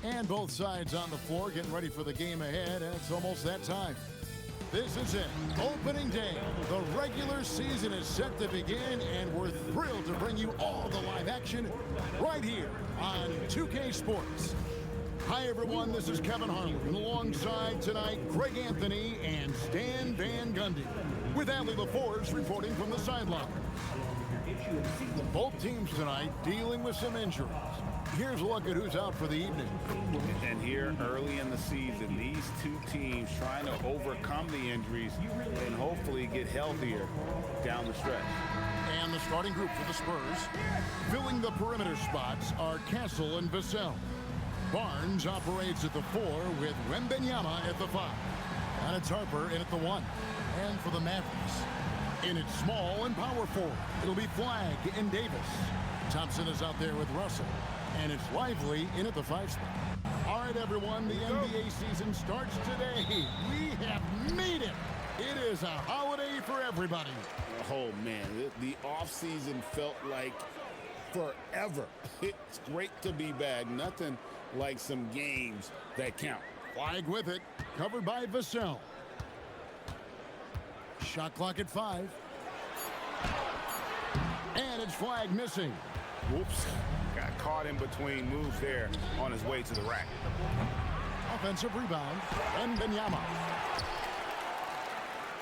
And both sides on the floor getting ready for the game ahead, and it's almost that time. This is it, opening day. The regular season is set to begin, and we're thrilled to bring you all the live action right here on 2K Sports. Hi, everyone. This is Kevin Harlan, and alongside tonight, Greg Anthony and Stan Van Gundy, with Allie LaForce reporting from the sideline. Both teams tonight dealing with some injuries. Here's a look at who's out for the evening. And here early in the season, these two teams trying to overcome the injuries and hopefully get healthier down the stretch. And the starting group for the Spurs, filling the perimeter spots, are Castle and Vassell. Barnes operates at the 4 with Wembanyama at the 5. And it's Harper in at the 1. And for the Mavericks, in its small and power forward, it'll be Flagg and Davis. Thompson is out there with Russell. And it's Lively in at the 5 spot. All right, everyone, the NBA season starts today. We have made it. It is a holiday for everybody. Oh, man, the offseason felt like forever. It's great to be back. Nothing like some games that count. Flagg with it, covered by Vassell. Shot clock at 5. And it's Flagg missing. Whoops. Got caught in between moves there on his way to the rack. Offensive rebound. Wembanyama.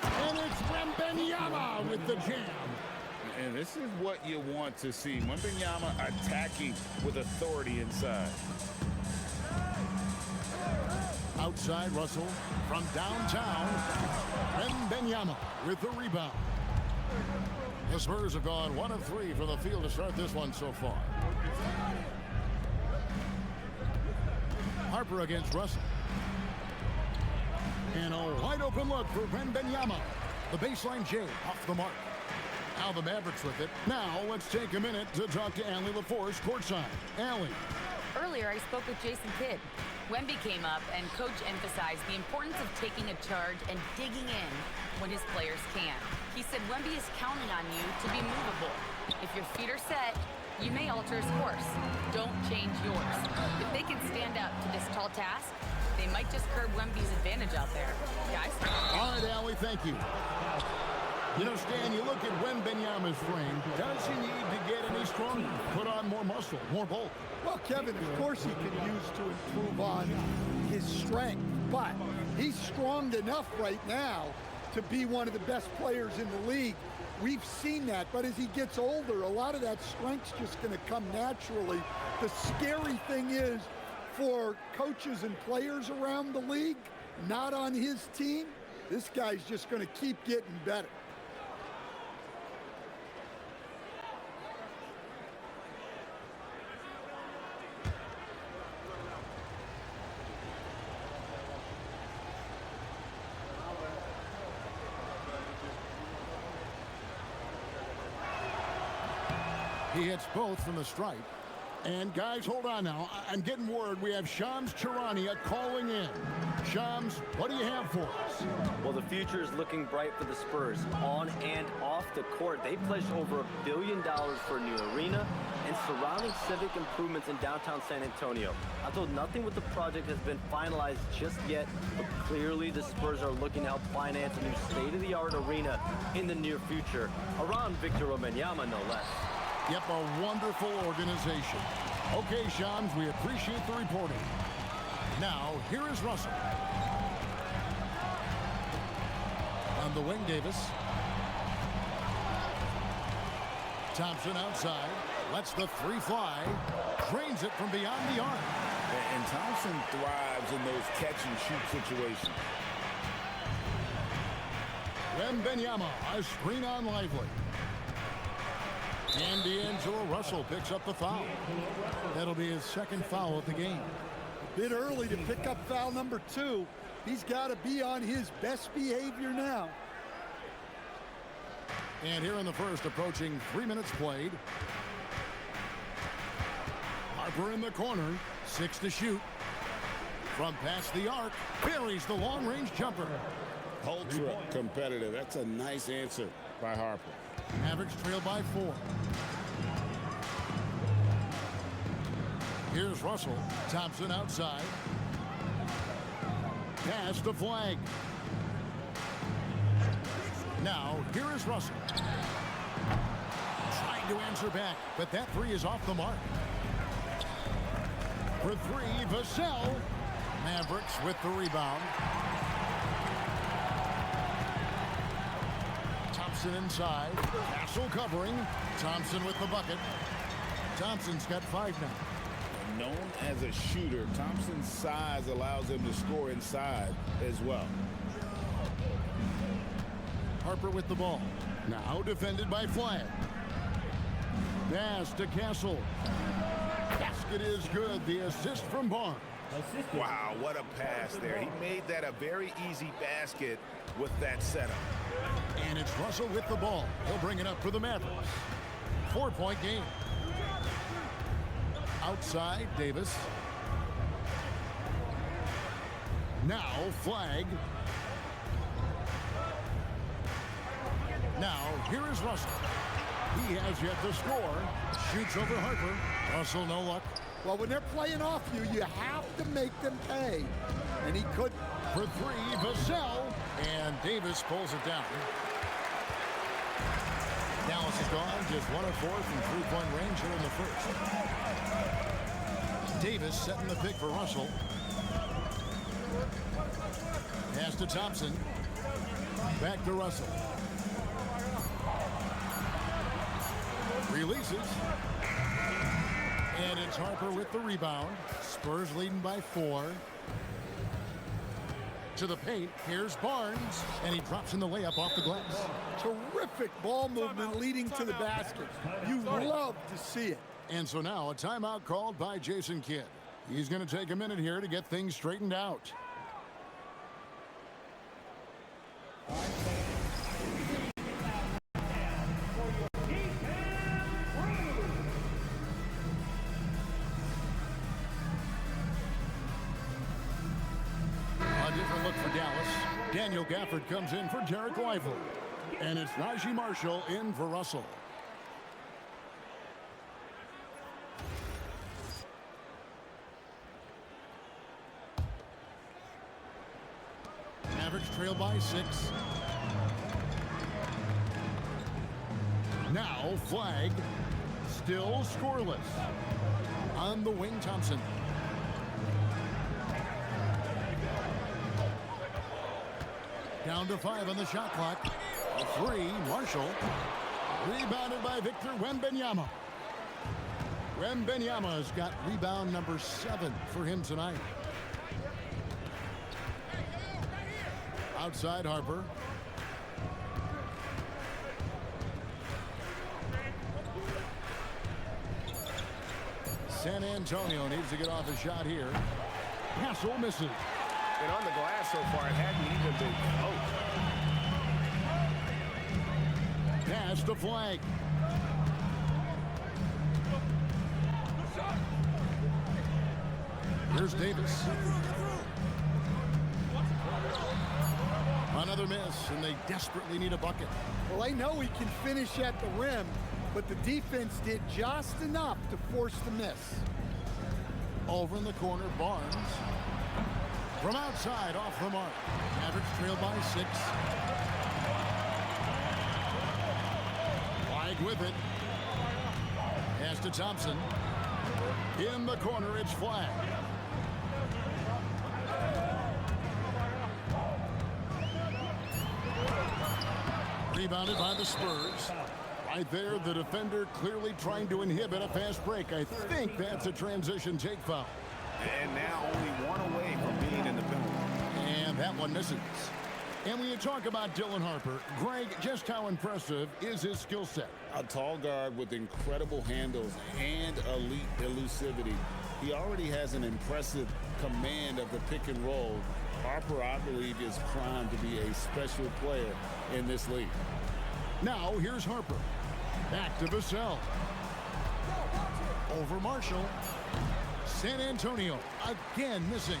And it's Wembanyama with the jam. And this is what you want to see. Wembanyama attacking with authority inside. Outside Russell from downtown. Wembanyama with the rebound. The Spurs have gone 1 of 3 from the field to start this one so far. Harper against Russell. And a wide open look for Wembanyama. The baseline J off the mark. Now the Mavericks with it. Now let's take a minute to talk to Allie LaForce courtside. Allie. Earlier I spoke with Jason Kidd. Wemby came up and coach emphasized the importance of taking a charge and digging in when his players can. He said Wemby is counting on you to be movable. If your feet are set, you may alter his course. Don't change yours. If they can stand up to this tall task, they might just curb Wemby's advantage out there. Guys? All right, Allie, thank you. You know, Stan, you look at Wembanyama's frame. Does he need to get any stronger? Put on more muscle, more bulk? Well, Kevin, of course he can use to improve on his strength, but he's strong enough right now to be one of the best players in the league. We've seen that, but as he gets older, a lot of that strength's just going to come naturally. The scary thing is for coaches and players around the league, not on his team, this guy's just going to keep getting better. He hits both from the stripe. And guys, hold on now. I'm getting word we have Shams Charania calling in. Shams, what do you have for us? Well, the future is looking bright for the Spurs. On and off the court, they pledged over $1 billion for a new arena and surrounding civic improvements in downtown San Antonio. Although nothing with the project has been finalized just yet, but clearly the Spurs are looking to help finance a new state-of-the-art arena in the near future, around Victor Wembanyama, no less. Yep, a wonderful organization. Okay, Shams, we appreciate the reporting. Now, here is Russell. On the wing, Davis. Thompson outside. Lets the 3 fly. Drains it from beyond the arc. And Thompson thrives in those catch-and-shoot situations. Wembanyama, a screen on Lively. And D'Angelo Russell picks up the foul. That'll be his second foul of the game. A bit early to pick up foul number 2. He's got to be on his best behavior now. And here in the first, approaching 3 minutes played. Harper in the corner, 6 to shoot. From past the arc, buries the long-range jumper. Ultra competitive. That's a nice answer by Harper. Mavericks trail by 4. Here's Russell. Thompson outside. Pass to Flag. Now, here is Russell. Trying to answer back, but that three is off the mark. For three, Vassell. Mavericks with the rebound. Thompson inside. Vassell covering. Thompson with the bucket. Thompson's got 5 now. Known as a shooter, Thompson's size allows him to score inside as well. Harper with the ball. Now defended by Flag. Pass to Castle. Basket is good. The assist from Barnes. Wow, what a pass there. He made that a very easy basket with that setup. And it's Russell with the ball. He'll bring it up for the Mavericks. 4-point game. Outside, Davis. Now, Flag. Now, here is Russell. He has yet to score. Shoots over Harper. Russell, no luck. Well, when they're playing off you, you have to make them pay. And he couldn't. For three, Vassell. And Davis pulls it down. Dallas is gone. Just 1 of 4 from three-point range here in the first. Davis setting the pick for Russell. Pass to Thompson. Back to Russell. Releases. And it's Harper with the rebound. Spurs leading by 4. To the paint. Here's Barnes. And he drops in the layup off the glass. Terrific ball movement leading to the basket. You love to see it. And so now a timeout called by Jason Kidd. He's going to take a minute here to get things straightened out. A different look for Dallas. Daniel Gafford comes in for Derek Weifel. And it's Najee Marshall in for Russell. Mavericks trail by 6. Now Flag. Still scoreless. On the wing, Thompson. Down to 5 on the shot clock. A 3, Marshall. Rebounded by Victor Wembanyama. Wembanyama's got rebound number 7 for him tonight. Outside Harper. San Antonio needs to get off a shot here. Castle misses. And on the glass so far, it hadn't even been close. Pass to Flag. Here's Davis. Another miss, and they desperately need a bucket. Well, I know he can finish at the rim, but the defense did just enough to force the miss. Over in the corner, Barnes. From outside, off the mark. Mavericks trail by 6. Flag with it. Pass to Thompson. In the corner, it's Flag. Rebounded by the Spurs. Right there, the defender clearly trying to inhibit a fast break. I think that's a transition take foul. And now only one away from being in the penalty. And that one misses. And when you talk about Dylan Harper, Greg, just how impressive is his skill set? A tall guard with incredible handles and elite elusivity. He already has an impressive command of the pick and roll. Harper, I believe, is primed to be a special player in this league. Now, here's Harper. Back to Vassell. Over Marshall. San Antonio again missing.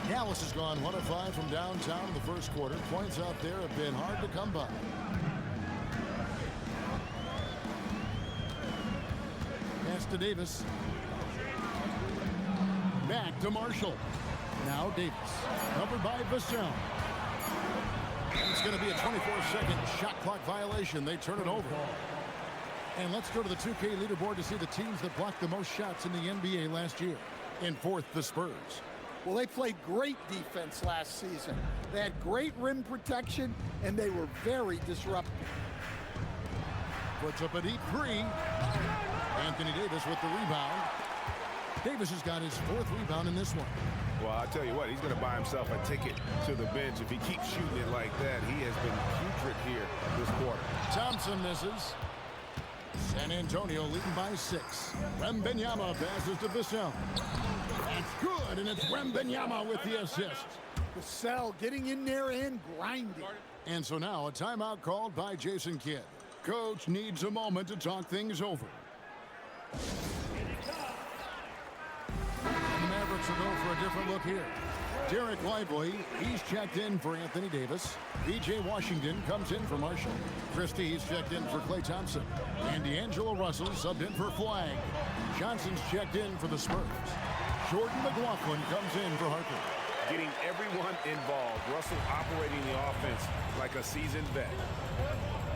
Dallas has gone 1 of 5 from downtown in the first quarter. Points out there have been hard to come by. Pass to Davis. Back to Marshall. Now Davis. Covered by Vassell. It's going to be a 24-second shot clock violation. They turn it over. And let's go to the 2K leaderboard to see the teams that blocked the most shots in the NBA last year. In fourth, the Spurs. Well, they played great defense last season. They had great rim protection, and they were very disruptive. Puts up a deep three. Anthony Davis with the rebound. Davis has got his fourth rebound in this one. Well, I'll tell you what, he's going to buy himself a ticket to the bench. If he keeps shooting it like that, he has been putrid here this quarter. Thompson misses. San Antonio leading by 6. Wembanyama passes to Vassell. That's good, and it's Wembanyama with the assist. Vassell getting in there and grinding. And so now a timeout called by Jason Kidd. Coach needs a moment to talk things over. And the Mavericks will go for a different look here. Derek Lively, he's checked in for Anthony Davis. B.J. Washington comes in for Marshall. Christie, he's checked in for Klay Thompson. And D'Angelo Russell subbed in for Flag. Johnson's checked in for the Spurs. Jordan McLaughlin comes in for Harper. Getting everyone involved. Russell operating the offense like a seasoned vet.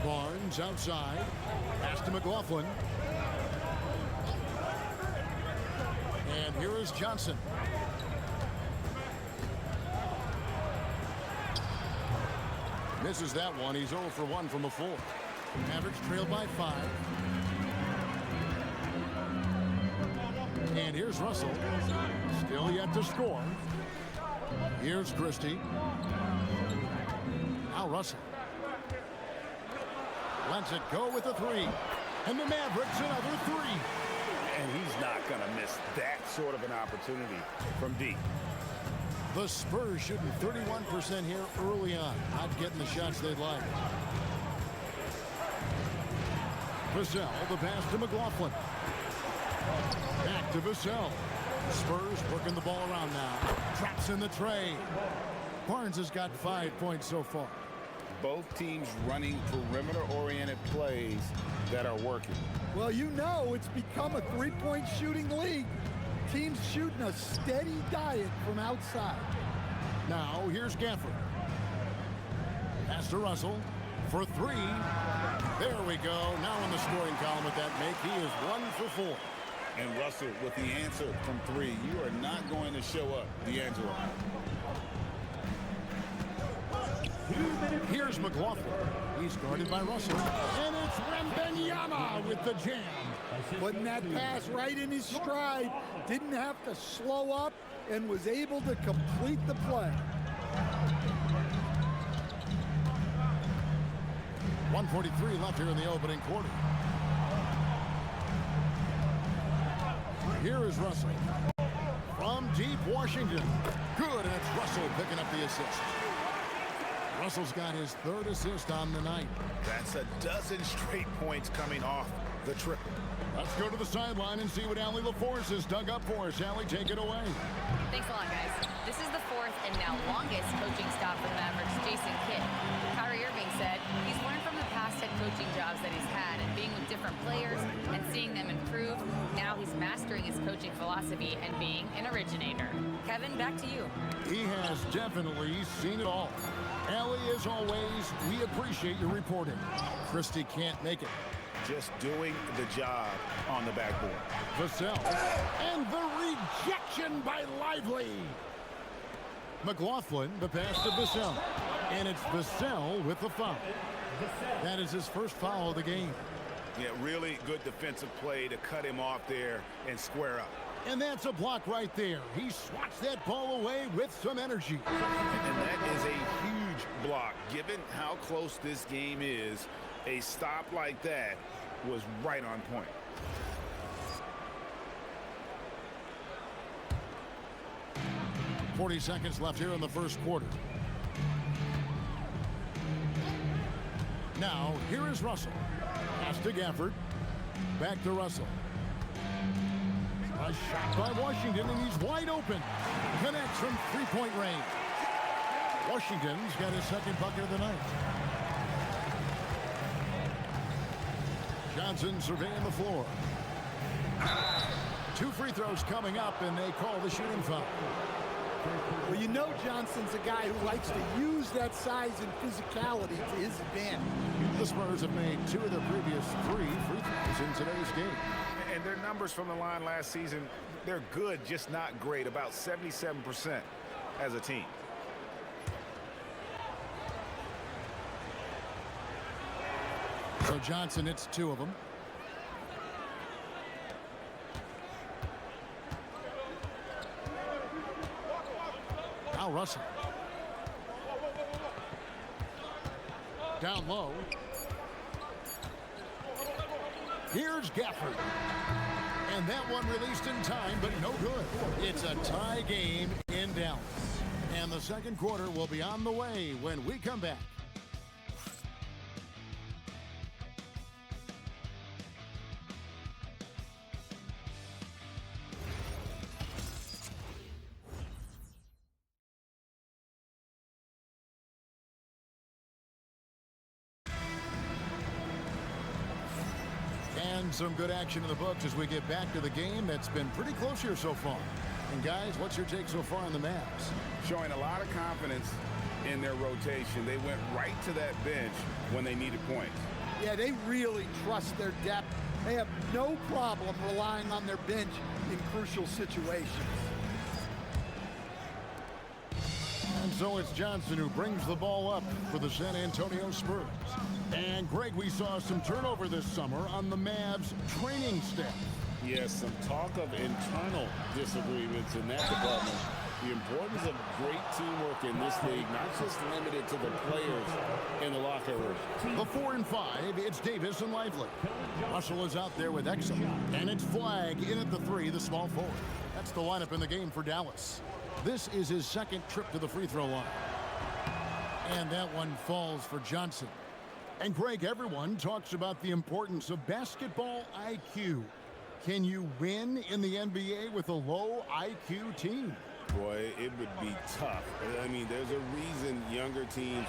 Barnes outside. Pass to McLaughlin. And here is Johnson. Misses that one. He's 0 for 1 from the floor. Mavericks trailed by 5. And here's Russell. Still yet to score. Here's Christie. Now Russell. Lets it go with a 3. And the Mavericks another 3. And he's not going to miss that sort of an opportunity from deep. The Spurs shooting 31% here early on. Not getting the shots they'd like. Vassell, the pass to McLaughlin. Back to Vassell. Spurs working the ball around now. Traps in the tray. Barnes has got 5 points so far. Both teams running perimeter-oriented plays that are working. Well, you know it's become a three-point shooting league. Teams shooting a steady diet from outside. Now here's Gafford. Pass to Russell for 3. There we go. Now in the scoring column with that make, he is 1 for 4. And Russell with the answer from 3. You are not going to show up, D'Angelo. Here's McLaughlin. He's guarded by Russell. And it's Wembanyama with the jam. Putting that pass right in his stride. Didn't have to slow up and was able to complete the play. 1:43 left here in the opening quarter. Here is Russell. From deep Washington. Good, and it's Russell picking up the assist. Russell's got his 3rd assist on the night. That's a dozen straight points coming off the triple. Let's go to the sideline and see what Allie LaForce has dug up for us. Allie, take it away. Thanks a lot, guys. This is the 4th and now longest coaching stop for the Mavericks, Jason Kidd. Kyrie Irving said he's learned from the past head coaching jobs that he's had and being with different players and seeing them improve. Now he's mastering his coaching philosophy and being an originator. Kevin, back to you. He has definitely seen it all. Allie, as always, we appreciate your reporting. Christie can't make it. Just doing the job on the backboard. Vassell. And the rejection by Lively. McLaughlin, the pass to Vassell. And it's Vassell with the foul. That is his first foul of the game. Yeah, really good defensive play to cut him off there and square up. And that's a block right there. He swats that ball away with some energy. And that is a huge block. Given how close this game is, a stop like that was right on point. .40 seconds left here in the first quarter. Now, here is Russell. Pass to Gafford. Back to Russell. A shot by Washington, and he's wide open. Connects from three-point range. Washington's got his 2nd bucket of the night. Johnson surveying the floor. 2 free throws coming up, and they call the shooting foul. Well, you know Johnson's a guy who likes to use that size and physicality to his advantage. The Spurs have made 2 of their previous 3 free throws in today's game. And their numbers from the line last season, they're good, just not great, about 77% as a team. So Johnson hits 2 of them. Now Russell. Down low. Here's Gafford. And that one released in time, but no good. It's a tie game in Dallas. And the second quarter will be on the way when we come back. And some good action in the books as we get back to the game that's been pretty close here so far. And guys, what's your take so far on the Mavs? Showing a lot of confidence in their rotation. They went right to that bench when they needed points. Yeah, they really trust their depth. They have no problem relying on their bench in crucial situations. And so it's Johnson who brings the ball up for the San Antonio Spurs. And Greg, we saw some turnover this summer on the Mavs training staff. Yes, some talk of internal disagreements in that department. The importance of great teamwork in this league, not just limited to the players in the locker room. The 4 and 5, it's Davis and Lively. Russell is out there with Exum. And it's Flagg in at the 3, the small forward. That's the lineup in the game for Dallas. This is his second trip to the free throw line. And that one falls for Johnson. And Greg, everyone talks about the importance of basketball IQ. Can you win in the NBA with a low IQ team? Boy, it would be tough. I mean, there's a reason younger teams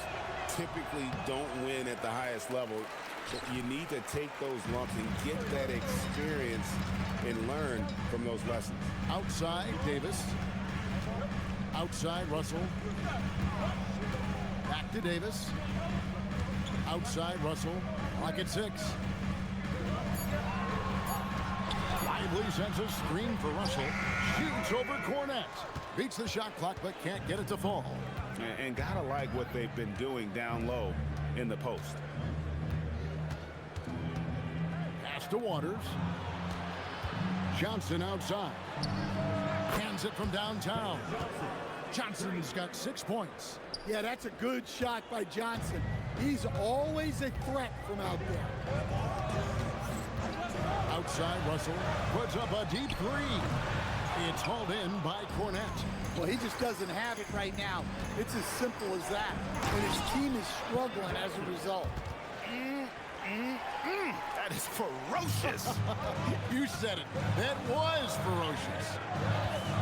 typically don't win at the highest level. You need to take those lumps and get that experience and learn from those lessons. Outside, Davis. Outside, Russell. Back to Davis. Outside, Russell. Clock at 6. Lively sends a screen for Russell. Shoots over Cornette. Beats the shot clock, but can't get it to fall. And gotta like what they've been doing down low in the post. Pass to Waters. Johnson outside. Hands it from downtown. Johnson's got 6 points. Yeah, that's a good shot by Johnson. He's always a threat from out there. Outside, Russell puts up a deep 3. It's hauled in by Cornette. Well, he just doesn't have it right now. It's as simple as that. And his team is struggling as a result. That is ferocious. You said it. That was ferocious.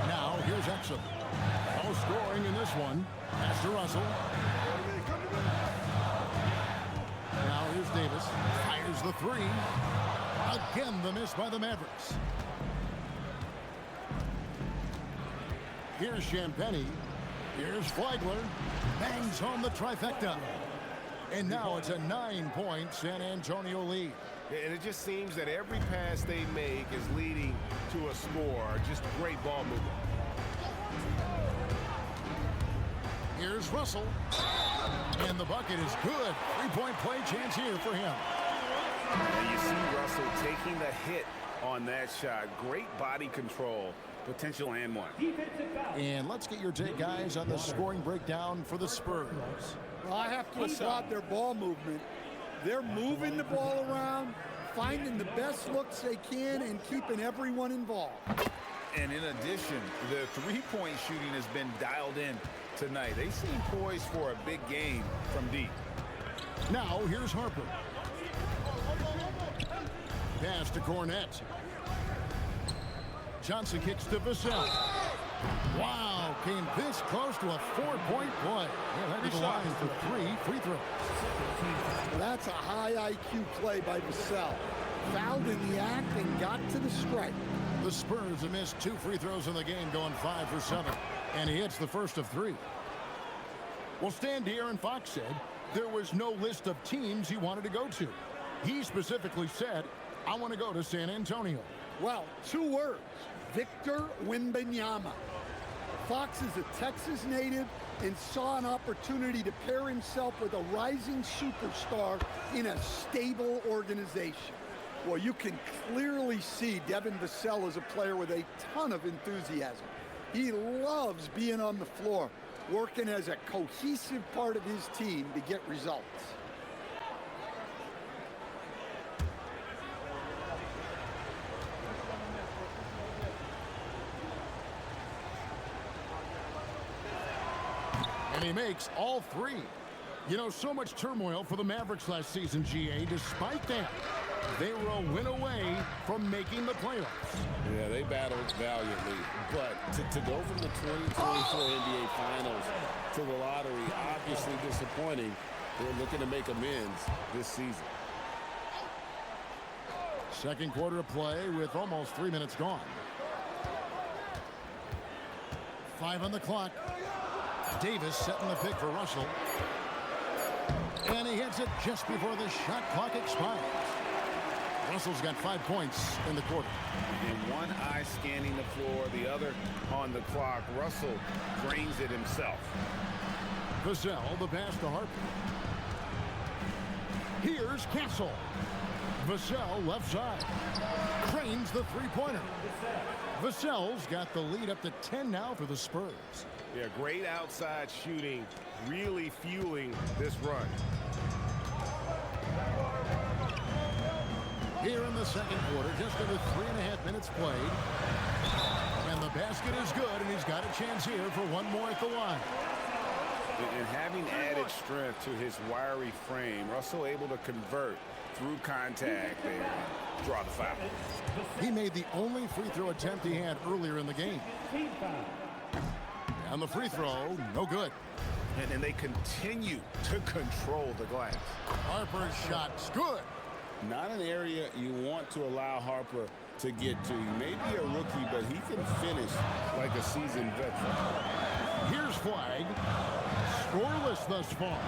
Now, here's Exum. No scoring in this one. Pass to Russell. Now here's Davis. Fires the 3. Again, the miss by the Mavericks. Here's Champagny. Here's Flagler. Bangs home the trifecta. And now it's a 9-point San Antonio lead. And it just seems that every pass they make is leading to a score. Just great ball movement. Here's Russell. And the bucket is good. 3-point play chance here for him. And you see Russell taking the hit on that shot. Great body control. Potential and one. And let's get your take, guys, on the scoring breakdown for the Spurs. Well, I have to applaud their ball movement. They're moving the ball around, finding the best looks they can, and keeping everyone involved. And in addition, the three-point shooting has been dialed in tonight. They seem poised for a big game from deep. Now, here's Harper. Pass to Cornette. Johnson kicks to Vassell. Wow, came this close to a 4-point play. He'll head to the line for 3 free throws. That's a high IQ play by Vassell. Fouled in the act and got to the strike. The Spurs have missed 2 free throws in the game, going 5 for 7. And he hits the first of 3. Well, Stan De'Aaron Fox said there was no list of teams he wanted to go to. He specifically said, I want to go to San Antonio. Well, 2 words, Victor Wembanyama. Fox is a Texas native and saw an opportunity to pair himself with a rising superstar in a stable organization. Well, you can clearly see Devin Vassell is a player with a ton of enthusiasm. He loves being on the floor, working as a cohesive part of his team to get results. And he makes all 3. You know, so much turmoil for the Mavericks last season, GA. Despite that, they were a win away from making the playoffs. Yeah, they battled valiantly. But to go from the 2024 NBA Finals to the lottery, obviously disappointing. They're looking to make amends this season. Second quarter of play with almost 3 minutes gone. 5 on the clock. Davis setting the pick for Russell. And he hits it just before the shot clock expires. Russell's got 5 points in the quarter. And one eye scanning the floor, the other on the clock. Russell drains it himself. Vassell, the pass to Harper. Here's Castle. Vassell left side. Cranes the three-pointer. Vassell's got the lead up to 10 now for the Spurs. Yeah, great outside shooting, really fueling this run. Here in the second quarter, just under 3.5 minutes played. And the basket is good, and he's got a chance here for one more at the line. And having added strength to his wiry frame, Russell able to convert through contact and draw the foul. He made the only free throw attempt he had earlier in the game. And the free throw, no good. And they continue to control the glass. Harper's shot's good. Not an area you want to allow Harper to get to. He may be a rookie, but he can finish like a seasoned veteran. Here's Flag. Scoreless thus far.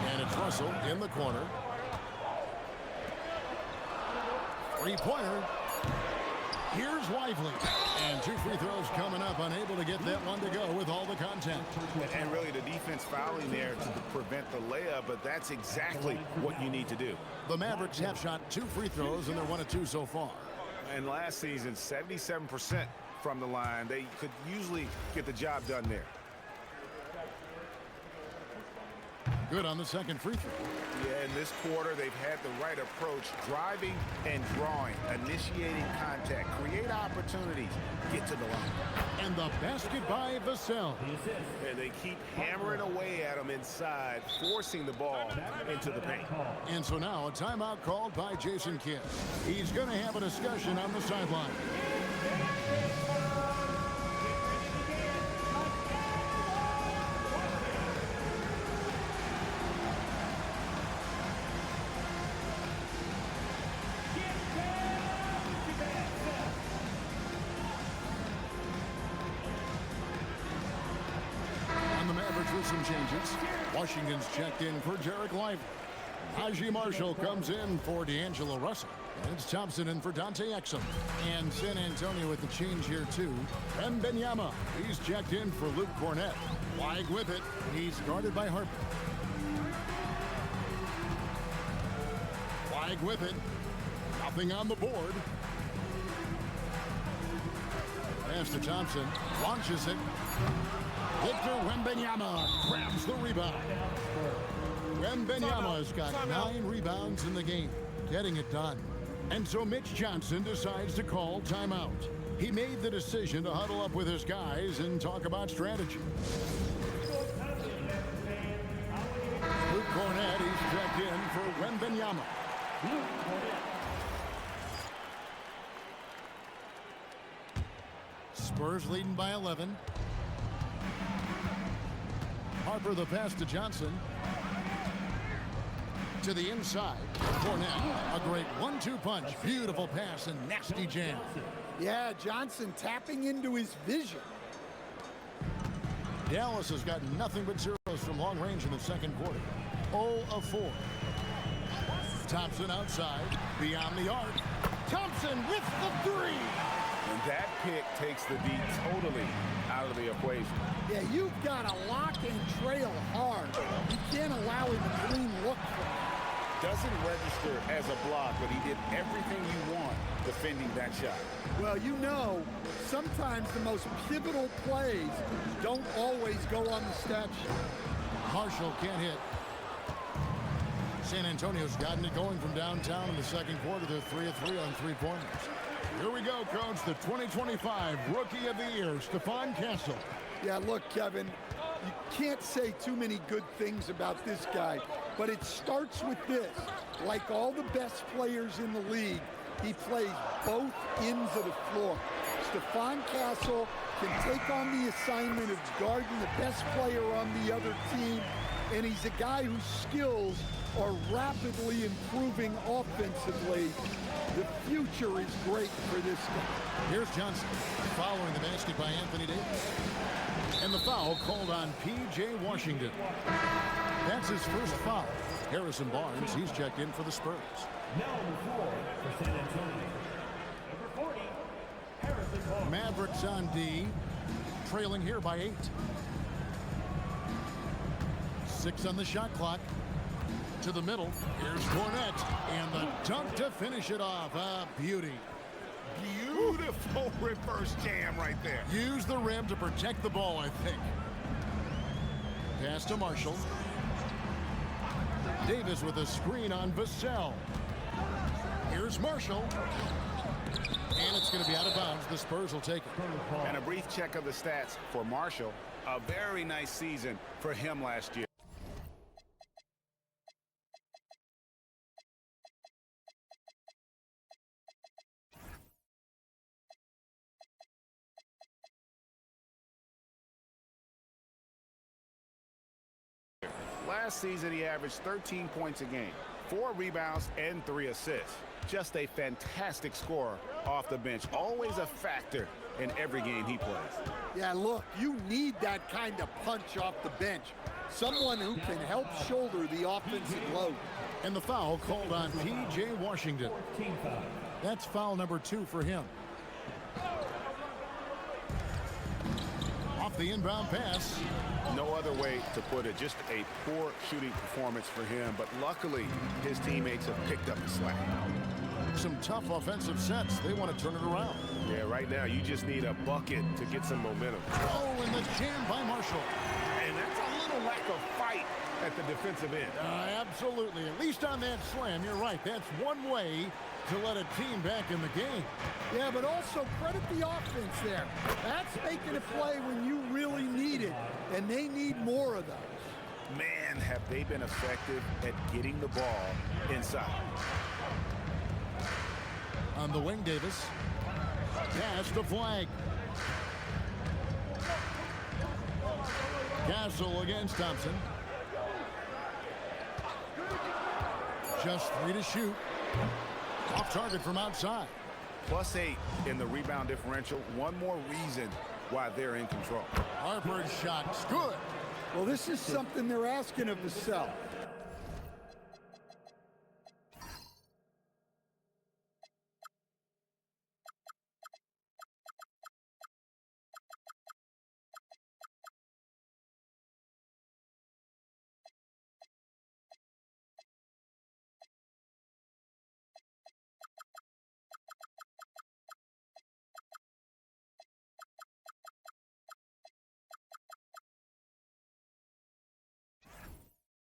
And it's Russell in the corner. Three-pointer. Here's Lively. And 2 free throws coming up, unable to get that one to go with all the contact. And really the defense fouling there to prevent the layup, but that's exactly what you need to do. The Mavericks have shot 2 free throws, and they're 1 of 2 so far. And last season, 77% from the line. They could usually get the job done there. Good on the second free throw. Yeah, in this quarter, they've had the right approach, driving and drawing, initiating contact, create opportunities, get to the line. And the basket by Vassell. And they keep hammering away at him inside, forcing the ball into the paint. And so now a timeout called by Jason Kidd. He's going to have a discussion on the sideline. Some changes. Washington's checked in for Jarek Lively. Najee Marshall comes in for D'Angelo Russell. It's Thompson in for Dante Exum. And San Antonio with the change here too. Wembanyama. He's checked in for Luke Cornett. Flag with it. He's guarded by Harper. Flag with it. Nothing on the board. Pass to Thompson. Launches it. Victor Wembanyama grabs the rebound. Wembanyama's got 9 rebounds in the game, getting it done. And so Mitch Johnson decides to call timeout. He made the decision to huddle up with his guys and talk about strategy. Luke Cornett, he's checked in for Wembanyama. Spurs leading by 11. Harper the pass to Johnson. To the inside. Fournette, a great 1-2 punch. Beautiful pass and nasty jam. Yeah, Johnson tapping into his vision. Dallas has got nothing but zeros from long range in the second quarter. 0 of 4. Thompson outside, beyond the arc. Thompson with the 3. And that pick takes the D totally out of the equation. Yeah, you've got to lock and trail hard. You can't allow him a clean look for it. Doesn't register as a block, but he did everything you want defending that shot. Well, you know, sometimes the most pivotal plays don't always go on the stat sheet. Marshall can't hit. San Antonio's gotten it going from downtown in the second quarter. They're 3 of 3 on three-pointers. Here we go, Coach. The 2025 Rookie of the Year, Stephon Castle. Yeah, look, Kevin, you can't say too many good things about this guy, but it starts with this. Like all the best players in the league, he plays both ends of the floor. Stephon Castle can take on the assignment of guarding the best player on the other team, and he's a guy whose skills are rapidly improving offensively. The future is great for this guy. Here's Johnson following the basket by Anthony Davis. And the foul called on P.J. Washington. That's his first foul. Harrison Barnes, he's checked in for the Spurs. Now on 4 for San Antonio. Number 40, Harrison Barnes. Mavericks on D, trailing here by 8. 6 on the shot clock. To the middle. Here's Fournette. And the dunk to finish it off. A beauty. Beautiful reverse jam right there. Use the rim to protect the ball, I think. Pass to Marshall. Davis with a screen on Vassell. Here's Marshall. And it's going to be out of bounds. The Spurs will take it. And a brief check of the stats for Marshall. A very nice season for him last year. Last season, he averaged 13 points a game, 4 rebounds, and 3 assists. Just a fantastic scorer off the bench. Always a factor in every game he plays. Yeah, look, you need that kind of punch off the bench. Someone who can help shoulder the offensive load. And the foul called on P.J. Washington. That's foul number 2 for him. Off the inbound pass. No other way to put it. Just a poor shooting performance for him. But luckily, his teammates have picked up the slack. Some tough offensive sets. They want to turn it around. Yeah, right now, you just need a bucket to get some momentum. Oh, and the jam by Marshall. And that's a little lack of fight at the defensive end. Absolutely. At least on that slam, you're right. That's one way to let a team back in the game. Yeah, but also credit the offense there. That's making a play when you really need it, and they need more of those. Man, have they been effective at getting the ball inside. On the wing, Davis. Pass to Flag. Castle against Thompson. Just 3 to shoot. Off target from outside. +8 in the rebound differential. One more reason why they're in control. Harper's shot's good. Well, this is something they're asking of Vassell.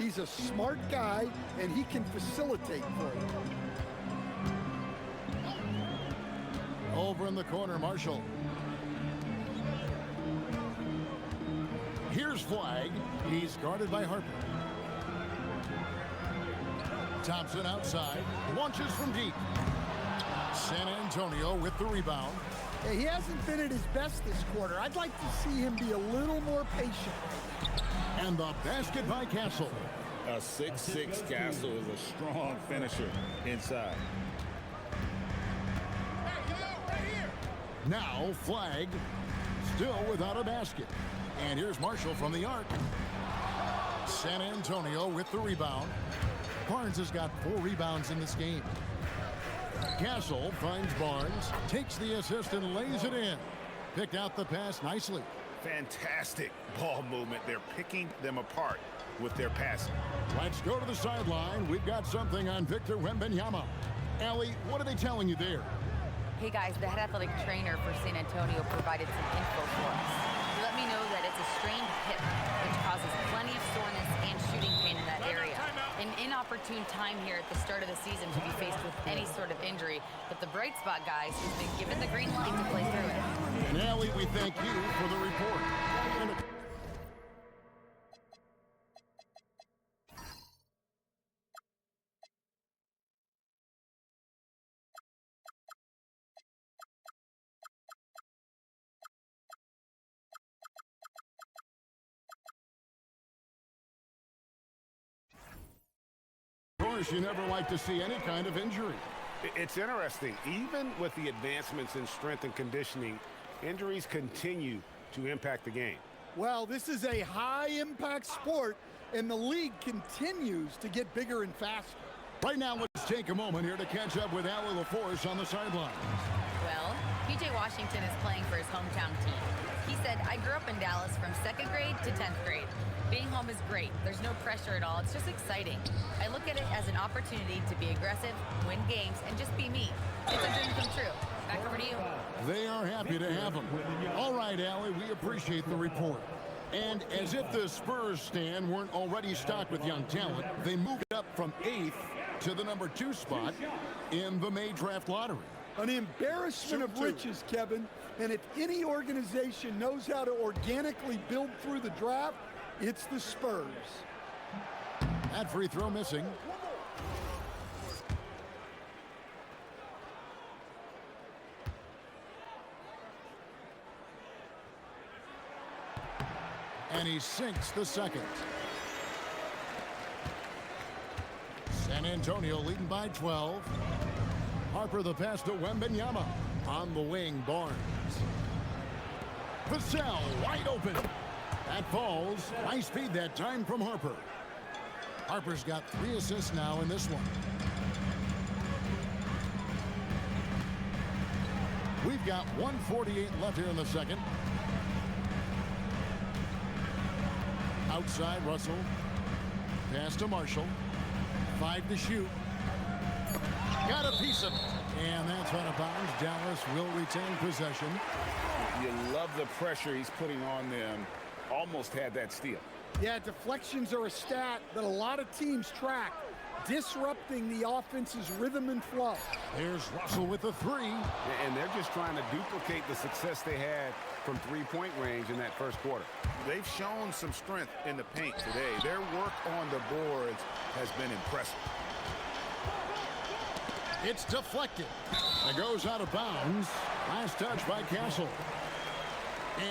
He's a smart guy, and he can facilitate for you. Over in the corner, Marshall. Here's Flag. He's guarded by Harper. Thompson outside. Launches from deep. San Antonio with the rebound. Yeah, he hasn't been at his best this quarter. I'd like to see him be a little more patient. And the basket by Castle. A 6'6" Castle is a strong finisher inside. Now flagged, still without a basket. And here's Marshall from the arc. San Antonio with the rebound. Barnes has got 4 rebounds in this game. Castle finds Barnes, takes the assist and lays it in. Picked out the pass nicely. Fantastic ball movement. They're picking them apart with their passing. Let's go to the sideline. We've got something on Victor Wembanyama. Allie, what are they telling you there? Hey guys, the head athletic trainer for San Antonio provided some info for us. He let me know that it's a strained hip, which causes plenty of soreness and shooting pain in that area. An inopportune time here at the start of the season to be faced with any sort of injury, but the bright spot, guys, has been given the green light to play through it. And Allie, we thank you for the report. Of course, you never like to see any kind of injury. It's interesting. Even with the advancements in strength and conditioning, injuries continue to impact the game. Well, this is a high-impact sport, and the league continues to get bigger and faster. Right now, let's take a moment here to catch up with Allie LaForce on the sideline. Well, PJ Washington is playing for his hometown team. He said, I grew up in Dallas from 2nd grade to 10th grade. Being home is great. There's no pressure at all. It's just exciting. I look at it as an opportunity to be aggressive, win games, and just be me. It's a dream come true. Back over to you. They are happy to have him. All right, Allie, we appreciate the report. And as if the Spurs stand weren't already stocked with young talent, they moved up from 8th to the number 2 spot in the May draft lottery. An embarrassment of riches, Kevin. And if any organization knows how to organically build through the draft, it's the Spurs. That free throw missing. And he sinks the second. San Antonio leading by 12. Harper the pass to Wembanyama. On the wing, Barnes. Vassell wide open. That falls. High speed that time from Harper. Harper's got 3 assists now in this one. We've got 1:48 left here in the second. Outside, Russell. Pass to Marshall. 5 to shoot. Got a piece of it. And that's out of bounds. Dallas will retain possession. You love the pressure he's putting on them. Almost had that steal. Yeah, deflections are a stat that a lot of teams track, disrupting the offense's rhythm and flow. There's Russell with the 3. And they're just trying to duplicate the success they had from three-point range in that first quarter. They've shown some strength in the paint today. Their work on the boards has been impressive. It's deflected. It goes out of bounds. Last touch by Castle.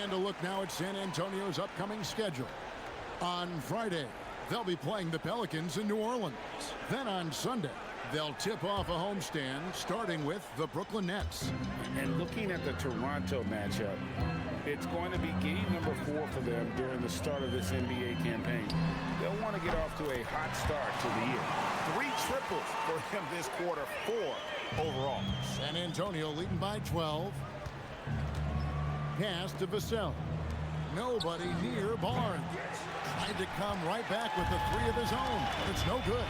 And a look now at San Antonio's upcoming schedule. On Friday, they'll be playing the Pelicans in New Orleans. Then on Sunday, they'll tip off a homestand, starting with the Brooklyn Nets. And looking at the Toronto matchup, it's going to be game number 4 for them during the start of this NBA campaign. They'll want to get off to a hot start to the year. 3 triples for him this quarter, 4 overall. San Antonio leading by 12. Pass to Vassell. Nobody near Barnes. Tried to come right back with the 3 of his own, but it's no good.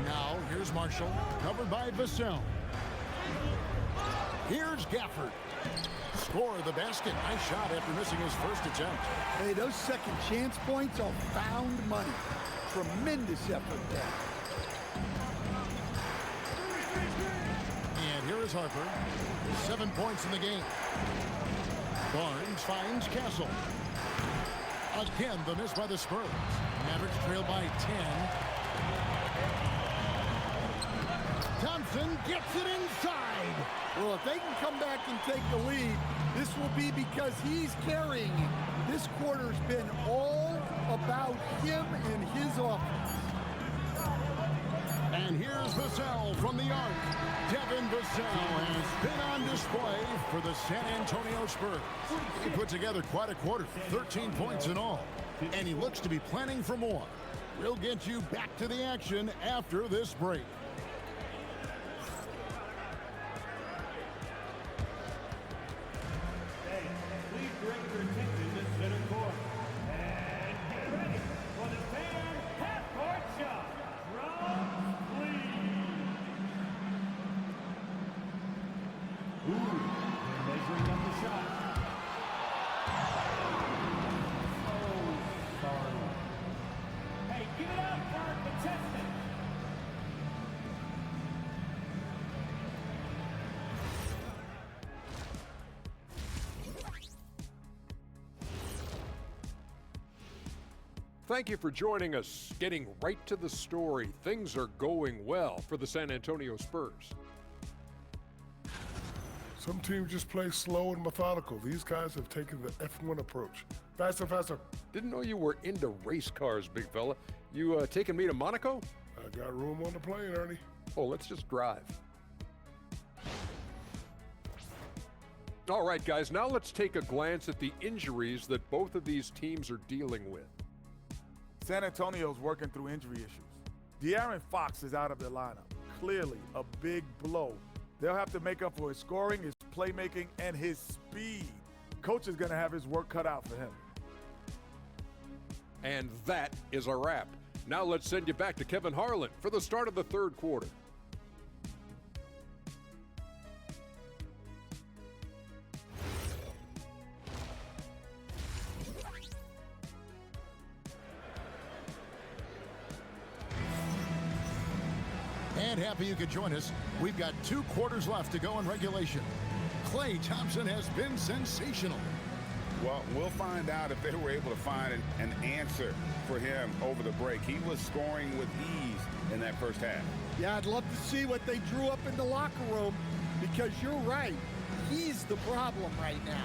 Now here's Marshall, covered by Vassell. Here's Gafford. Score the basket. Nice shot after missing his first attempt. Hey, those second chance points are found money. Tremendous effort there. And here is Harper. 7 points in the game. Barnes finds Castle. Again, the miss by the Spurs. Mavericks trail by 10. Thompson gets it inside. Well, if they can come back and take the lead, this will be because he's carrying it. This quarter's been all about him and his offense. And here's Vassell from the arc. Devin Vassell has been on display for the San Antonio Spurs. He put together quite a quarter, 13 points in all. And he looks to be planning for more. We'll get you back to the action after this break. Hey, please bring your attention to center court. And get ready for the fan half-court shot. Drums, please. Ooh, they're measuring up the shot. So sorry. Hey, give it up for our contestant. Thank you for joining us. Getting right to the story, things are going well for the San Antonio Spurs. Some teams just play slow and methodical. These guys have taken the F1 approach. Faster, faster. Didn't know you were into race cars, big fella. You taking me to Monaco? I got room on the plane, Ernie. Oh, let's just drive. All right, guys, now let's take a glance at the injuries that both of these teams are dealing with. San Antonio's working through injury issues. De'Aaron Fox is out of the lineup. Clearly a big blow. They'll have to make up for his scoring, his playmaking, and his speed. Coach is going to have his work cut out for him. And that is a wrap. Now let's send you back to Kevin Harlan for the start of the third quarter. And happy you could join us. We've got 2 quarters left to go in regulation. Klay Thompson has been sensational. Well, we'll find out if they were able to find an answer for him over the break. He was scoring with ease in that first half. Yeah, I'd love to see what they drew up in the locker room, because you're right. He's the problem right now.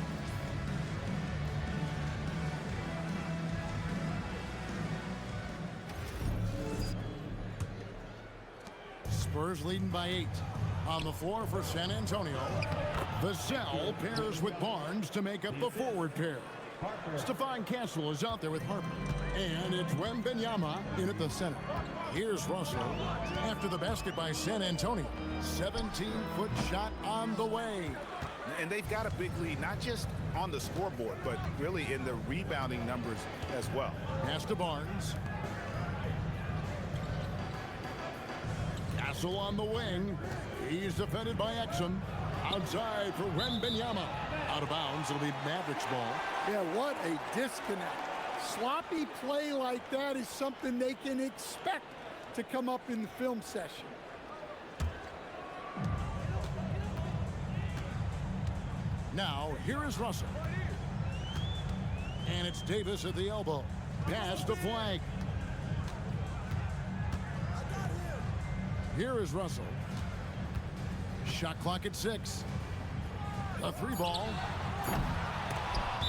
Spurs leading by 8. On the floor for San Antonio, Vassell pairs with Barnes to make up the forward pair. Stephon Castle is out there with Harper. And it's Wembanyama in at the center. Here's Russell after the basket by San Antonio. 17-foot shot on the way. And they've got a big lead, not just on the scoreboard, but really in the rebounding numbers as well. Pass to Barnes. Castle on the wing. He's defended by Exum. Outside for Wembanyama. Out of bounds. It'll be Mavericks ball. Yeah, what a disconnect. Sloppy play like that is something they can expect to come up in the film session. Now, here is Russell. And it's Davis at the elbow. Pass to flank. Here is Russell. Shot clock at 6. A 3 ball.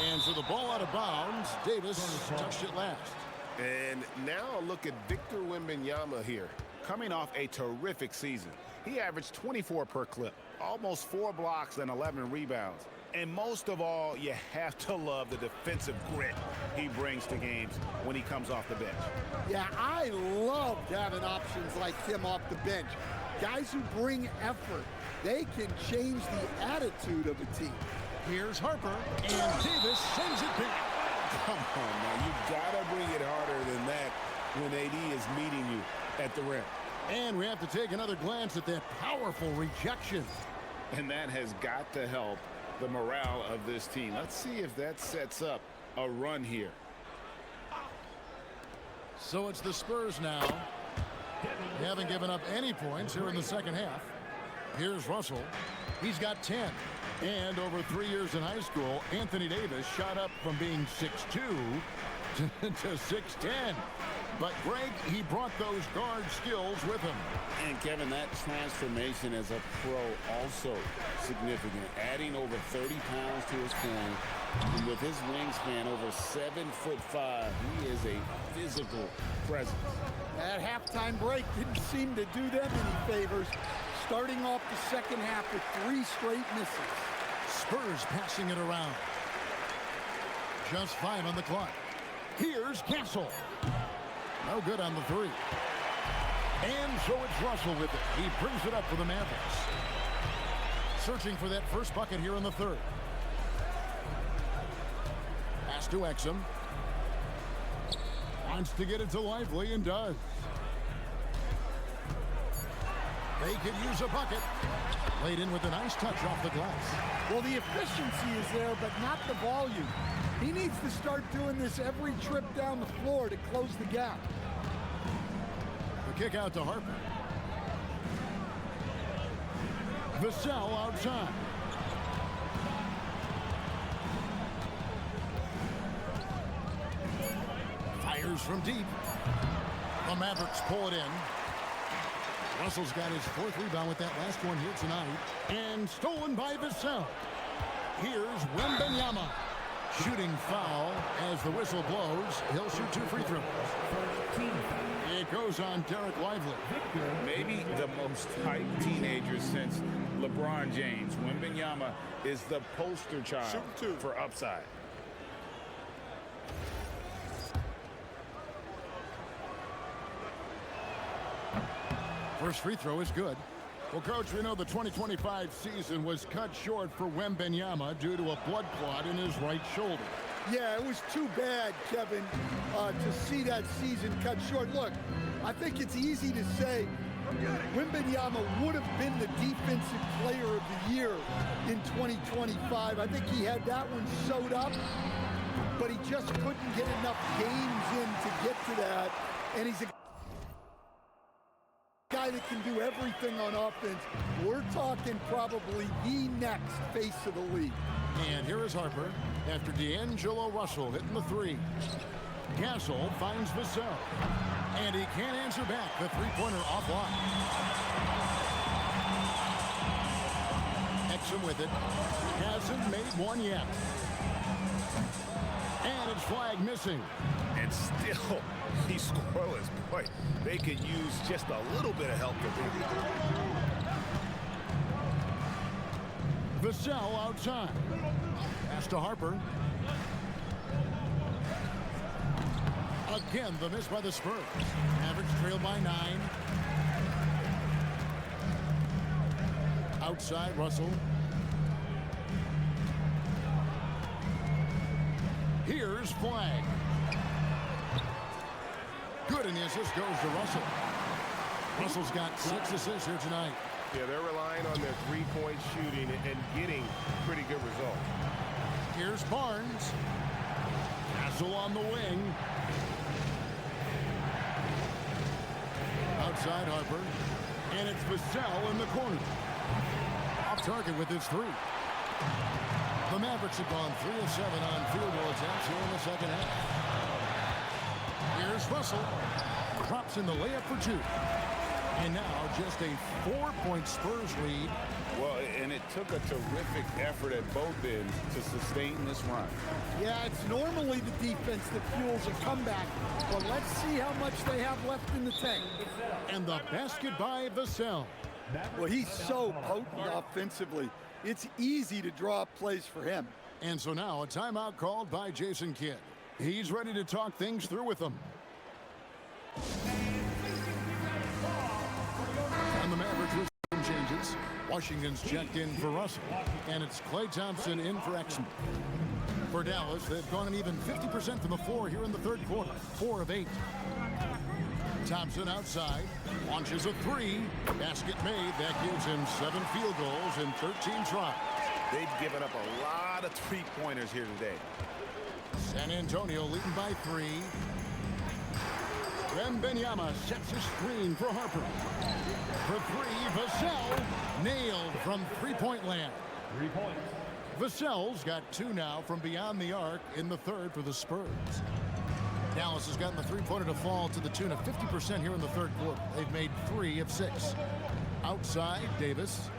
And so the ball out of bounds. Davis touched it last. And now a look at Victor Wembanyama here. Coming off a terrific season. He averaged 24 per clip, almost 4 blocks and 11 rebounds. And most of all, you have to love the defensive grit he brings to games when he comes off the bench. Yeah, I loved having options like him off the bench. Guys who bring effort. They can change the attitude of a team. Here's Harper, and Davis sends it back. Come on now, you gotta bring it harder than that when AD is meeting you at the rim. And we have to take another glance at that powerful rejection. And that has got to help the morale of this team. Let's see if that sets up a run here. So it's the Spurs now. They haven't given up any points here in the second half. Here's Russell. He's got 10. And over 3 years in high school, Anthony Davis shot up from being 6'2" to 6'10". But, Greg, he brought those guard skills with him. And, Kevin, that transformation as a pro also significant. Adding over 30 pounds to his frame. And with his wingspan over 7'5", he is a physical presence. That halftime break didn't seem to do them any favors. Starting off the second half with 3 straight misses. Spurs passing it around. Just 5 on the clock. Here's Castle. No good on the 3. And so it's Russell with it. He brings it up for the Mavericks. Searching for that first bucket here in the 3rd. Pass to Exum. Wants to get it to Lively and does. They could use a bucket. Laid in with a nice touch off the glass. Well, the efficiency is there, but not the volume. He needs to start doing this every trip down the floor to close the gap. The kick out to Harper. Vassell outside. Fires from deep. The Mavericks pull it in. Russell's got his 4th rebound with that last one here tonight. And stolen by Vassell. Here's Wembanyama. Shooting foul as the whistle blows. He'll shoot 2 free throws. It goes on Derek Lively. Maybe the most hyped teenager since LeBron James. Wembanyama is the poster child for upside. First free throw is good. Well, Coach, we know the 2025 season was cut short for Wembanyama due to a blood clot in his right shoulder. Yeah, it was too bad, Kevin, to see that season cut short. Look, I think it's easy to say Wembanyama would have been the defensive player of the year in 2025. I think he had that one sewed up, but he just couldn't get enough games in to get to that. And he's a guy that can do everything on offense. We're talking probably the next face of the league. And here is Harper after D'Angelo Russell hitting the 3. Castle finds Vassell. And he can't answer back. The 3-pointer offline. Exum with it. Hasn't made one yet. And it's flag missing. And still, he's scoreless. Boy, they could use just a little bit of help to beat. Vassell outside. Pass to Harper. Again, the miss by the Spurs. Mavericks trail by 9. Outside, Russell. Here's flag. Good, and the assist goes to Russell. Russell's got 6 assists here tonight. Yeah, they're relying on their 3-point shooting and getting pretty good results. Here's Barnes. Castle on the wing. Outside Harper. And it's Vassell in the corner. Off target with his 3. The Mavericks have gone 3 of 7 on field goal attempts here in the second half. Here's Russell. Drops in the layup for 2. And now just a 4-point Spurs lead. Well, and it took a terrific effort at both ends to sustain this run. Yeah, it's normally the defense that fuels a comeback. But let's see how much they have left in the tank. And the basket by Vassell. Well, he's so potent offensively. It's easy to draw up plays for him. And so now a timeout called by Jason Kidd. He's ready to talk things through with them. And the Mavericks with some changes. Washington's checked in for Russell. And it's Klay Thompson in for Exum. For Dallas, they've gone an even 50% from the floor here in the 3rd quarter. 4 of 8. Thompson outside. Launches a 3. Basket made. That gives him 7 field goals in 13 tries. They've given up a lot of 3-pointers here today. San Antonio leading by 3. Wembanyama sets a screen for Harper. For 3, Vassell nailed from 3-point land. 3 points. Vassell's got 2 now from beyond the arc in the 3rd for the Spurs. Dallas has gotten the three-pointer to fall to the tune of 50% here in the third quarter. They've made 3 of 6. Outside, Davis.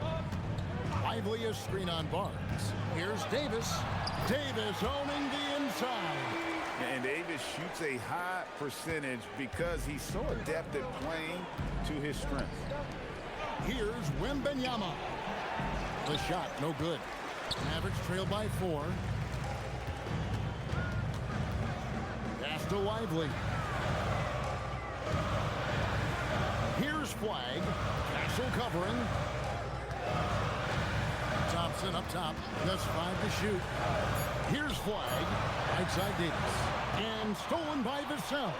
Lively a screen on Barnes. Here's Davis. Davis owning the inside. And Davis shoots a high percentage because he's so adept at playing to his strengths. Here's Wembanyama. The shot, no good. Mavericks trail by 4. Pass to Lively. Here's Flag. Castle covering. Thompson up top. Just 5 to shoot. Here's Flag. Right side Davis. And stolen by Vassell.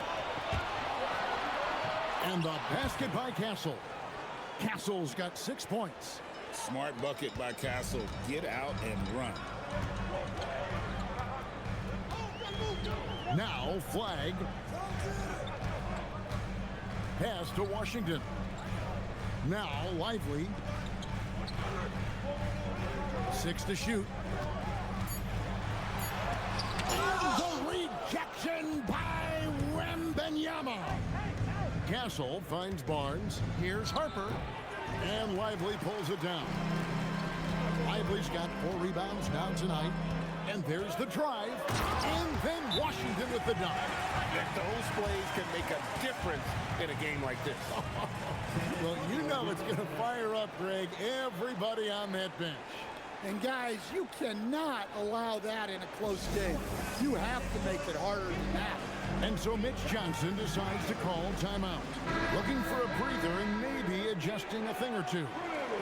And the basket by Castle. Castle's got 6 points. Smart bucket by Castle. Get out and run. Now Flag. Pass to Washington. Now Lively. 6 to shoot. The rejection by Wembanyama. Castle finds Barnes. Here's Harper. And Lively pulls it down. Lively's got 4 rebounds now tonight. And there's the drive. And then Washington with the dunk. Those plays can make a difference in a game like this. Well, you know it's going to fire up, Greg, everybody on that bench. And guys, you cannot allow that in a close game. You have to make it harder than that. And so Mitch Johnson decides to call timeout. Looking for a breather and maybe adjusting a thing or two.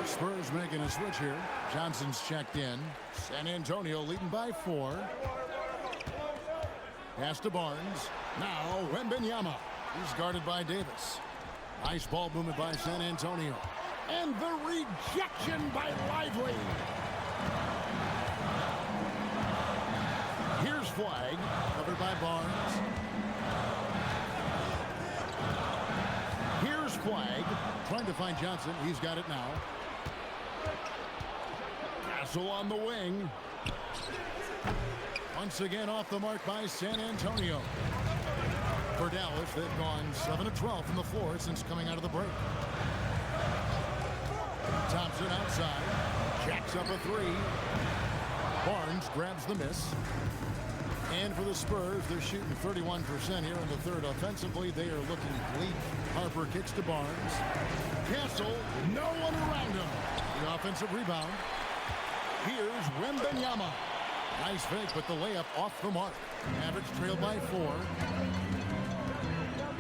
The Spurs making a switch here. Johnson's checked in. San Antonio leading by 4. Pass to Barnes. Now Wembanyama. He's guarded by Davis. Nice ball movement by San Antonio. And the rejection by Lively. Here's Flag, covered by Barnes. Here's Flag, trying to find Johnson. He's got it now. Castle on the wing. Once again off the mark by San Antonio. For Dallas, they've gone 7 of 12 from the floor since coming out of the break. Thompson outside. Jacks up a 3. Barnes grabs the miss. And for the Spurs, they're shooting 31% here in the third. Offensively, they are looking bleak. Harper kicks to Barnes. Castle, no one around him. The offensive rebound. Here's Wembanyama. Nice fake, but the layup off the mark. Mavericks trail by 4.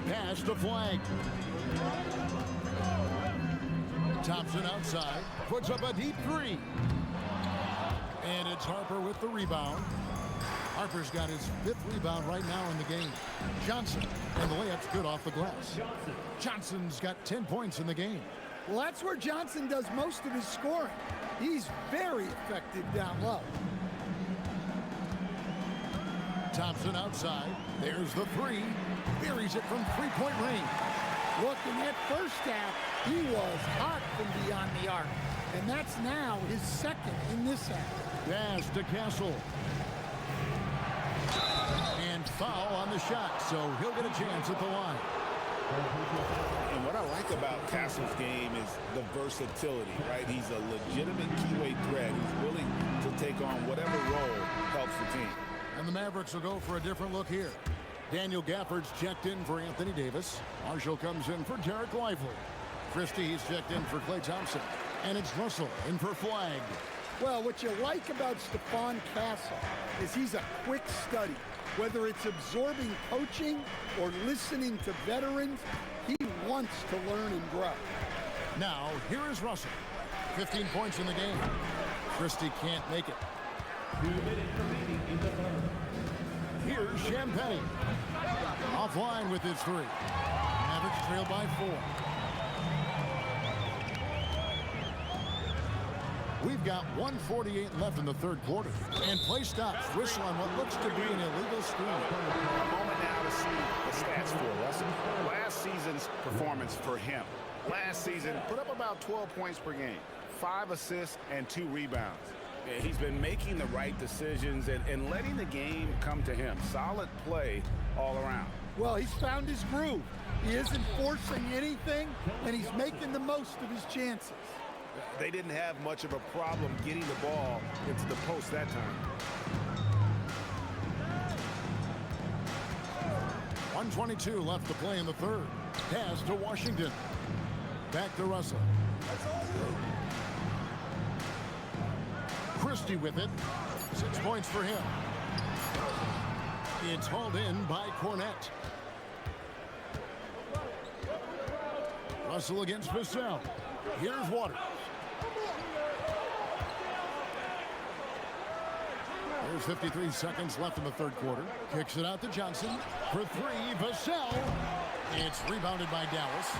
Pass to Flag. Thompson outside. Puts up a deep 3. And it's Harper with the rebound. Harper's got his 5th rebound right now in the game. Johnson, and the layup's good off the glass. Johnson's got 10 points in the game. Well, that's where Johnson does most of his scoring. He's very effective down low. Thompson outside. There's the 3. Buries it from 3-point range. Look, in that first half, he was hot from beyond the arc. And that's now his 2nd in this half. Pass to Castle. And foul on the shot, so he'll get a chance at the line. And what I like about Castle's game is the versatility, right? He's a legitimate two-way threat who's willing to take on whatever role helps the team. And the Mavericks will go for a different look here. Daniel Gafford's checked in for Anthony Davis. Marshall comes in for Derek Lively. Christie, he's checked in for Klay Thompson. And it's Russell in for Flag. Well, what you like about Stephon Castle is he's a quick study. Whether it's absorbing coaching or listening to veterans, he wants to learn and grow. Now, here is Russell. 15 points in the game. Christie can't make it. 2 minutes remaining in the third. Here's Champagne. Offline with his 3. Mavericks trail by 4. We've got 1:48 left in the third quarter. And play stops. Whistle on what looks to be an illegal screen. A moment now to see the stats for Russell. Last season's performance for him. Last season, put up about 12 points per game, 5 assists and 2 rebounds. Yeah, he's been making the right decisions and letting the game come to him. Solid play all around. Well, he's found his groove. He isn't forcing anything, and he's making the most of his chances. They didn't have much of a problem getting the ball into the post that time. 1:22 left to play in the third. Pass to Washington. Back to Russell. Christie with it. 6 points for him. It's hauled in by Cornette. Russell against Vassell. Here's Waters. There's 53 seconds left in the third quarter. Kicks it out to Johnson. For three, Vassell. It's rebounded by Dallas.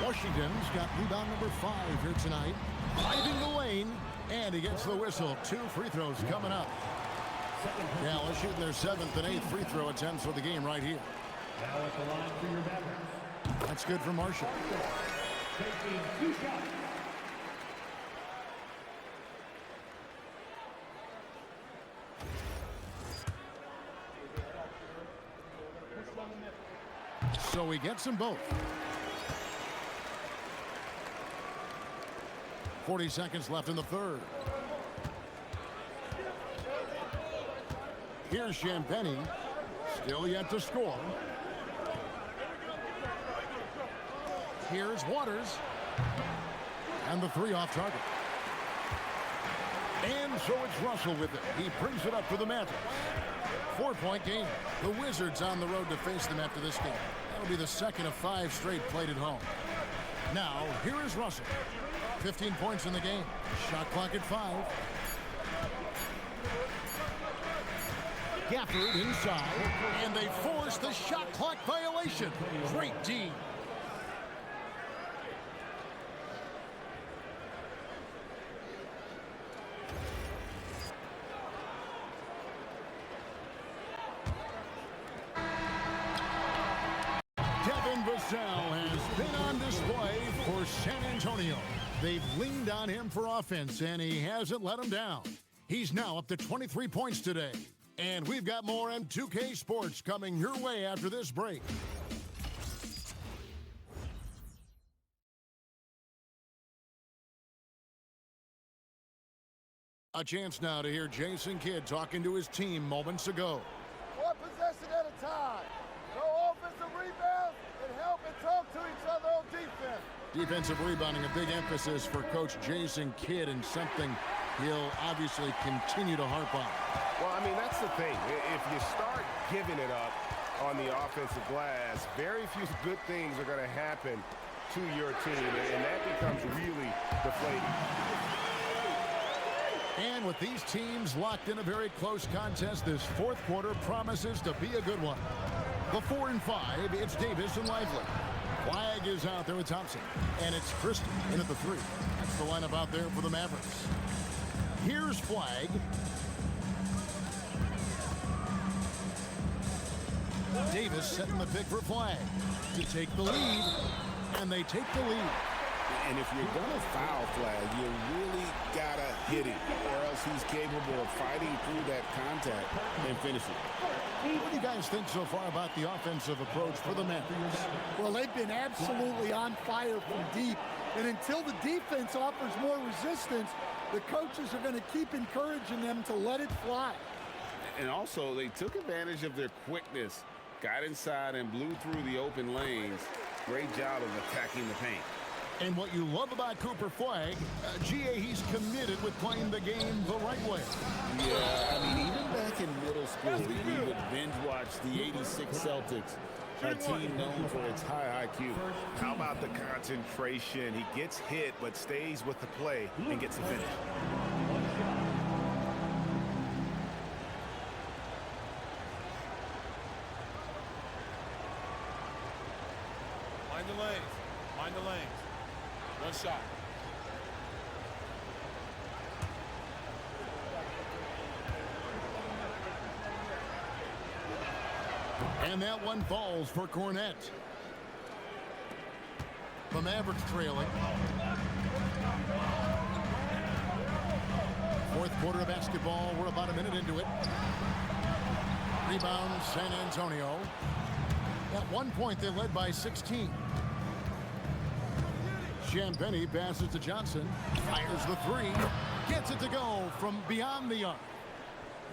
Washington's got rebound number 5 here tonight. Driving the lane. And he gets the whistle. 2 free throws coming up. Dallas shooting their 7th and 8th free throw attempts for the game right here. Now at the line for your Mavericks. That's good for Marshall. Taking 2 shots. So he gets them both. 40 seconds left in the third. Here's Champagny. Still yet to score. Here's Waters. And the 3 off target. And so it's Russell with it. He brings it up for the Mavericks. 4-point game. The Wizards on the road to face them after this game. That'll be the second of 5 straight played at home. Now, here is Russell. 15 points in the game. Shot clock at 5. Gafford inside, and they force the shot clock violation. Great D. Vassell has been on display for San Antonio. They've leaned on him for offense, and he hasn't let them down. He's now up to 23 points today. And we've got more M2K Sports coming your way after this break. A chance now to hear Jason Kidd talking to his team moments ago. 1 possession at a time. No offensive rebounds, and help and talk to each other on defense. Defensive rebounding, a big emphasis for Coach Jason Kidd, and something he'll obviously continue to harp on. Well, I mean, that's the thing. If you start giving it up on the offensive glass, very few good things are going to happen to your team, and that becomes really deflating. And with these teams locked in a very close contest, this fourth quarter promises to be a good one. The 4 and 5, it's Davis and Lively. Flag is out there with Thompson, and it's Christie in at the 3. That's the lineup out there for the Mavericks. Here's Flag. Davis setting the pick for Flag to take the lead, and they take the lead. And if you're going to foul Flag, you really got to hit him, or else he's capable of fighting through that contact and finishing. What do you guys think so far about the offensive approach for the Mavericks? Well, they've been absolutely on fire from deep. And until the defense offers more resistance, the coaches are going to keep encouraging them to let it fly. And also, they took advantage of their quickness, got inside and blew through the open lanes. Great job of attacking the paint. And what you love about Cooper Flag, GA, he's committed with playing the game the right way. Yeah, I mean, even back in middle school, we would binge watch the '86 Celtics, a team known for its high IQ. How about the concentration? He gets hit, but stays with the play and gets the finish. Mind the lanes. Mind the lanes. One shot. And that one falls for Cornette. The Mavericks trailing. Fourth quarter of basketball. We're about a minute into it. Rebound, San Antonio. At one point, they led by 16. Champagnie passes to Johnson. Fires the three. Gets it to go from beyond the arc.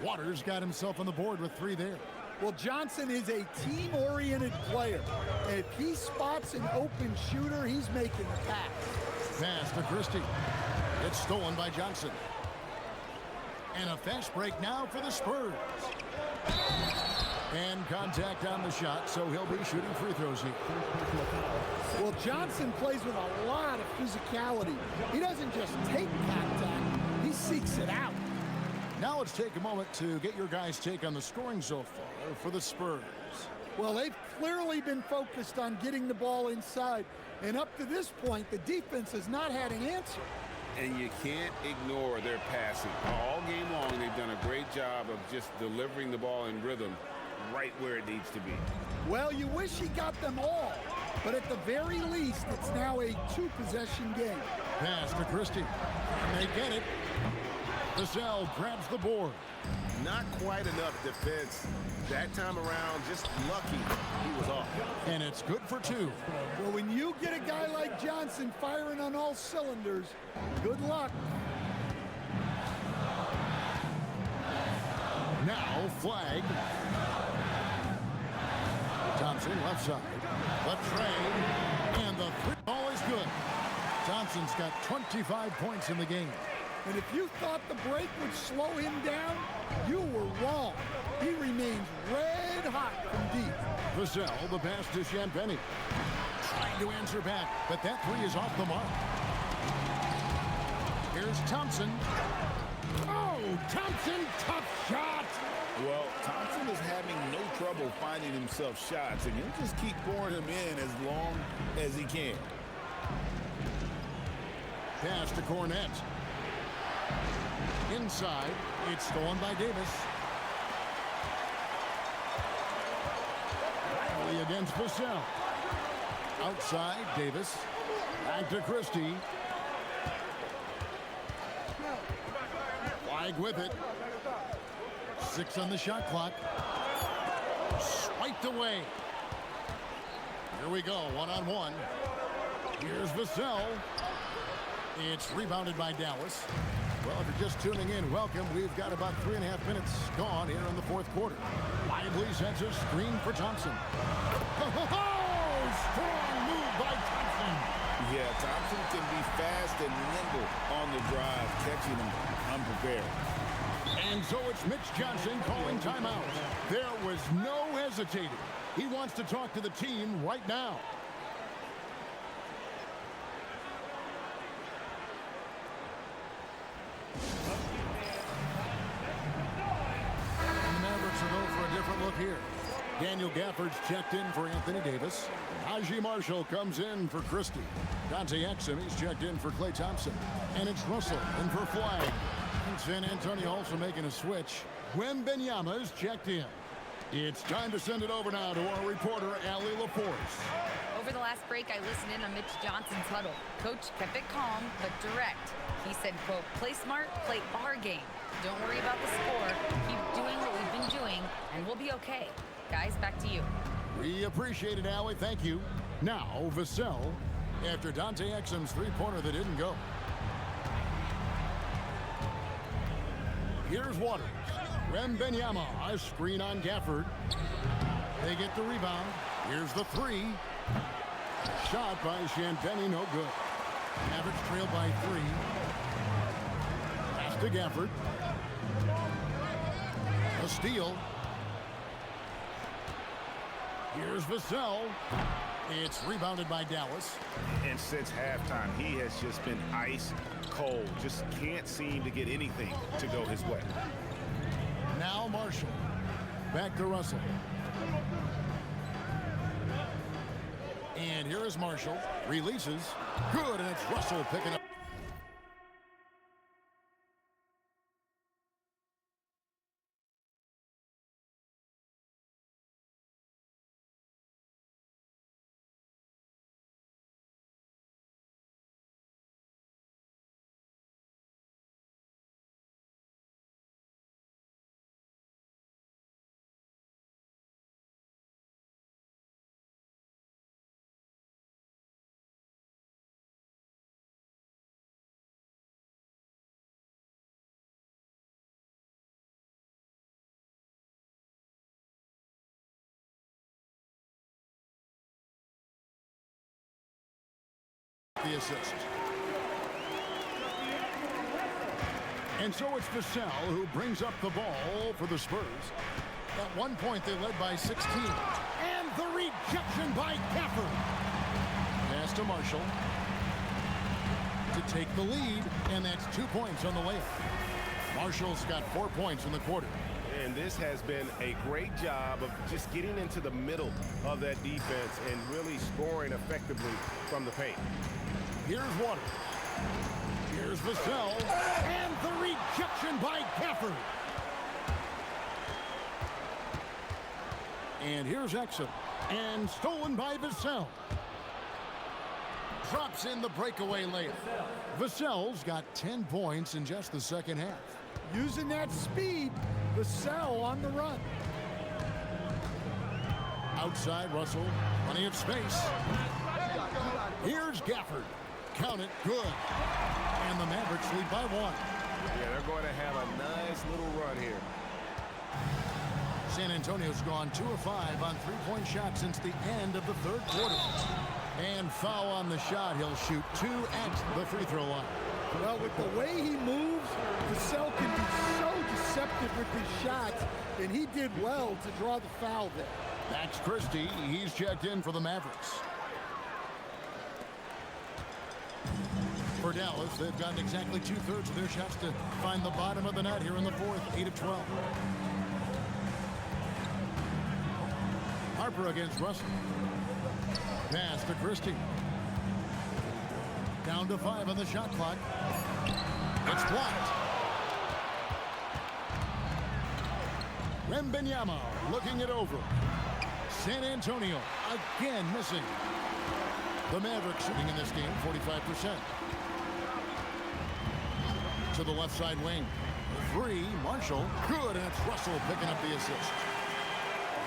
Waters got himself on the board with 3 there. Well, Johnson is a team-oriented player. If he spots an open shooter, he's making the pass. Pass to Christie. It's stolen by Johnson. And a fast break now for the Spurs. And contact on the shot, so he'll be shooting free throws here. Well, Johnson plays with a lot of physicality. He doesn't just take contact, he seeks it out. Now let's take a moment to get your guys' take on the scoring so far for the Spurs. Well, they've clearly been focused on getting the ball inside. And up to this point, the defense has not had an answer. And you can't ignore their passing. All game long, they've done a great job of just delivering the ball in rhythm right where it needs to be. Well, you wish he got them all. But at the very least, it's now a 2-possession game. Pass to Christie. And they get it. Vassell grabs the board. Not quite enough defense that time around. Just lucky he was off. And it's good for 2. Well, when you get a guy like Johnson firing on all cylinders, good luck. Now flag. Thompson left side. Left trade. And the 3 ball is good. Johnson's got 25 points in the game. And if you thought the break would slow him down, you were wrong. He remains red hot from deep. Vassell, the pass to Champagnie. Trying to answer back, but that 3 is off the mark. Here's Thompson. Oh, Thompson, tough shot. Well, Thompson is having no trouble finding himself shots, and he'll just keep pouring them in as long as he can. Pass to Cornette. Inside, it's stolen by Davis. Riley against Vassell. Outside, Davis. Back to Christie. Flag with it. 6 on the shot clock. Swiped away. Here we go, 1-on-1. Here's Vassell. It's rebounded by Dallas. Well, if you're just tuning in, welcome. We've got about 3.5 minutes gone here in the 4th quarter. Lively sends a screen for Thompson. Oh, strong move by Thompson. Yeah, Thompson can be fast and nimble on the drive, catching them unprepared. And so it's Mitch Johnson calling timeout. There was no hesitating. He wants to talk to the team right now. And the Mavericks will go for a different look here. Daniel Gafford's checked in for Anthony Davis. Najee Marshall comes in for Christie. Dante Exum, he's checked in for Klay Thompson. And it's Russell in for Flag. And San Antonio also making a switch. Wembanyama is checked in. It's time to send it over now to our reporter, Allie LaForce. Over the last break, I listened in on Mitch Johnson's huddle. Coach kept it calm, but direct. He said, quote, play smart, play our game. Don't worry about the score. Keep doing what we've been doing, and we'll be okay. Guys, back to you. We appreciate it, Allie. Thank you. Now, Vassell, after Dante Exum's three-pointer that didn't go. Here's Waters. Wembanyama, a screen on Gafford. They get the rebound. Here's the 3. Shot by Champagnie, no good. Mavericks trail by 3. Pass to Gafford. A steal. Here's Vassell. It's rebounded by Dallas. And since halftime, he has just been ice cold. Just can't seem to get anything to go his way. Now Marshall. Back to Russell. And here is Marshall. Releases. Good, and it's Russell picking up. the assist. And so it's Vassell who brings up the ball for the Spurs. At one point, they led by 16. And the rejection by Gafford. Pass to Marshall to take the lead, and that's 2 points on the layup. Marshall's got 4 points in the quarter. And this has been a great job of just getting into the middle of that defense and really scoring effectively from the paint. Here's Waters. Here's Vassell. And the rejection by Gafford. And here's Exum. And stolen by Vassell. Drops in the breakaway layup. Vassell's got 10 points in just the second half. Using that speed, Vassell on the run. Outside Russell, plenty of space. Here's Gafford. Count it, good. And the Mavericks lead by 1. Yeah, they're going to have a nice little run here. San Antonio's gone 2 of 5 on three-point shots since the end of the third quarter. And foul on the shot. He'll shoot 2 at the free throw line. Well, with the way he moves, Vassell can be so deceptive with his shots, and he did well to draw the foul there. Max Christie, he's checked in for the Mavericks. For Dallas, they've gotten exactly 2/3 of their shots to find the bottom of the net here in the fourth, 8 of 12. Harper against Russell. Pass to Christie. Down to 5 on the shot clock. It's blocked. Wembanyama looking it over. San Antonio again missing. The Mavericks shooting in this game 45%. To the left side wing. 3, Marshall. Good, and it's Russell picking up the assist.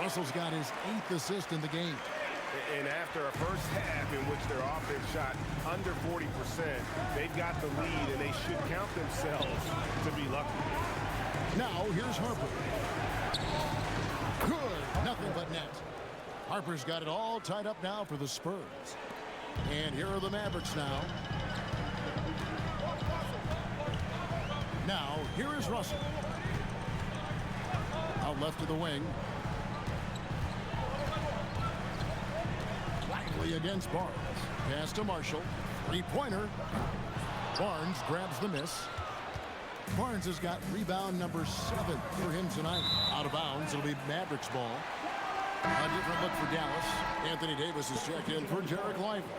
Russell's got his 8th assist in the game. And after a first half in which their offense shot under 40%, they've got the lead, and they should count themselves to be lucky. Now, here's Harper. Good. Nothing but net. Harper's got it all tied up now for the Spurs. And here are the Mavericks now. Now, here is Russell. Out left of the wing. Lively against Barnes. Pass to Marshall. Three-pointer. Barnes grabs the miss. Barnes has got rebound number 7 for him tonight. Out of bounds. It'll be Mavericks ball. A different look for Dallas. Anthony Davis is checked in for Jarek Lively.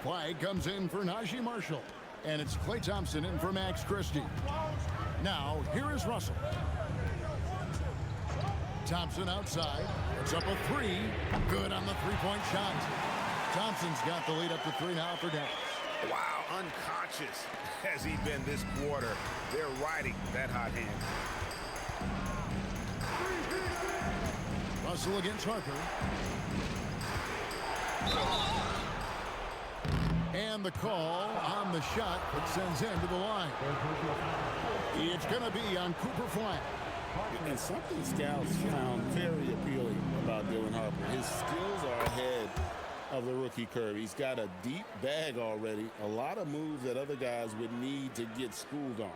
Flag comes in for Najee Marshall. And it's Klay Thompson in for Max Christie. Now, here is Russell. Thompson outside. It's up a 3. Good on the three-point shot. Thompson's got the lead up to 3 now for Dallas. Wow, unconscious has he been this quarter. They're riding that hot hand. Russell against Harper. And the call on the shot that sends him to the line. It's going to be on Cooper Flag. And something scouts found very appealing about Dylan Harper. His skills are ahead of the rookie curve. He's got a deep bag already. A lot of moves that other guys would need to get schooled on.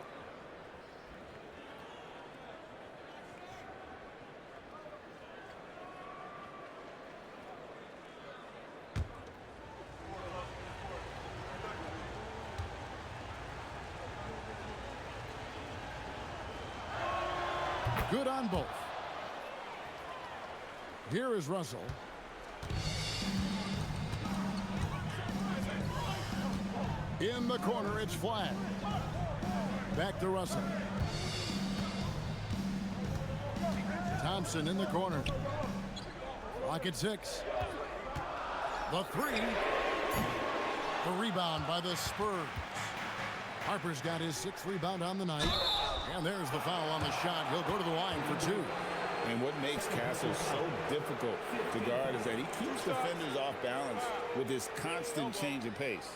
Good on both. Here is Russell. In the corner, it's Flag. Back to Russell. Thompson in the corner. Clock at 6. The 3. The rebound by the Spurs. Harper's got his 6th rebound on the night. And there's the foul on the shot. He'll go to the line for 2. And what makes Castle so difficult to guard is that he keeps defenders off balance with this constant change of pace.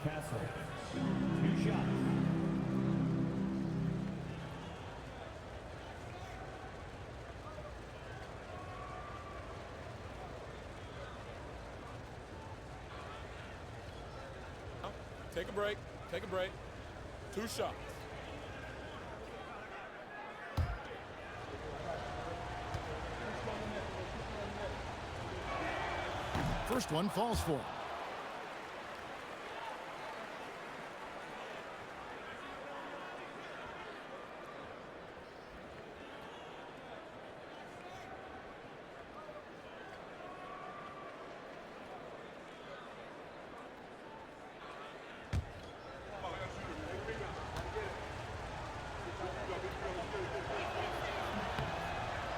Castle, 2 shots. Take a break. Take a break. 2 shots. First one falls for him.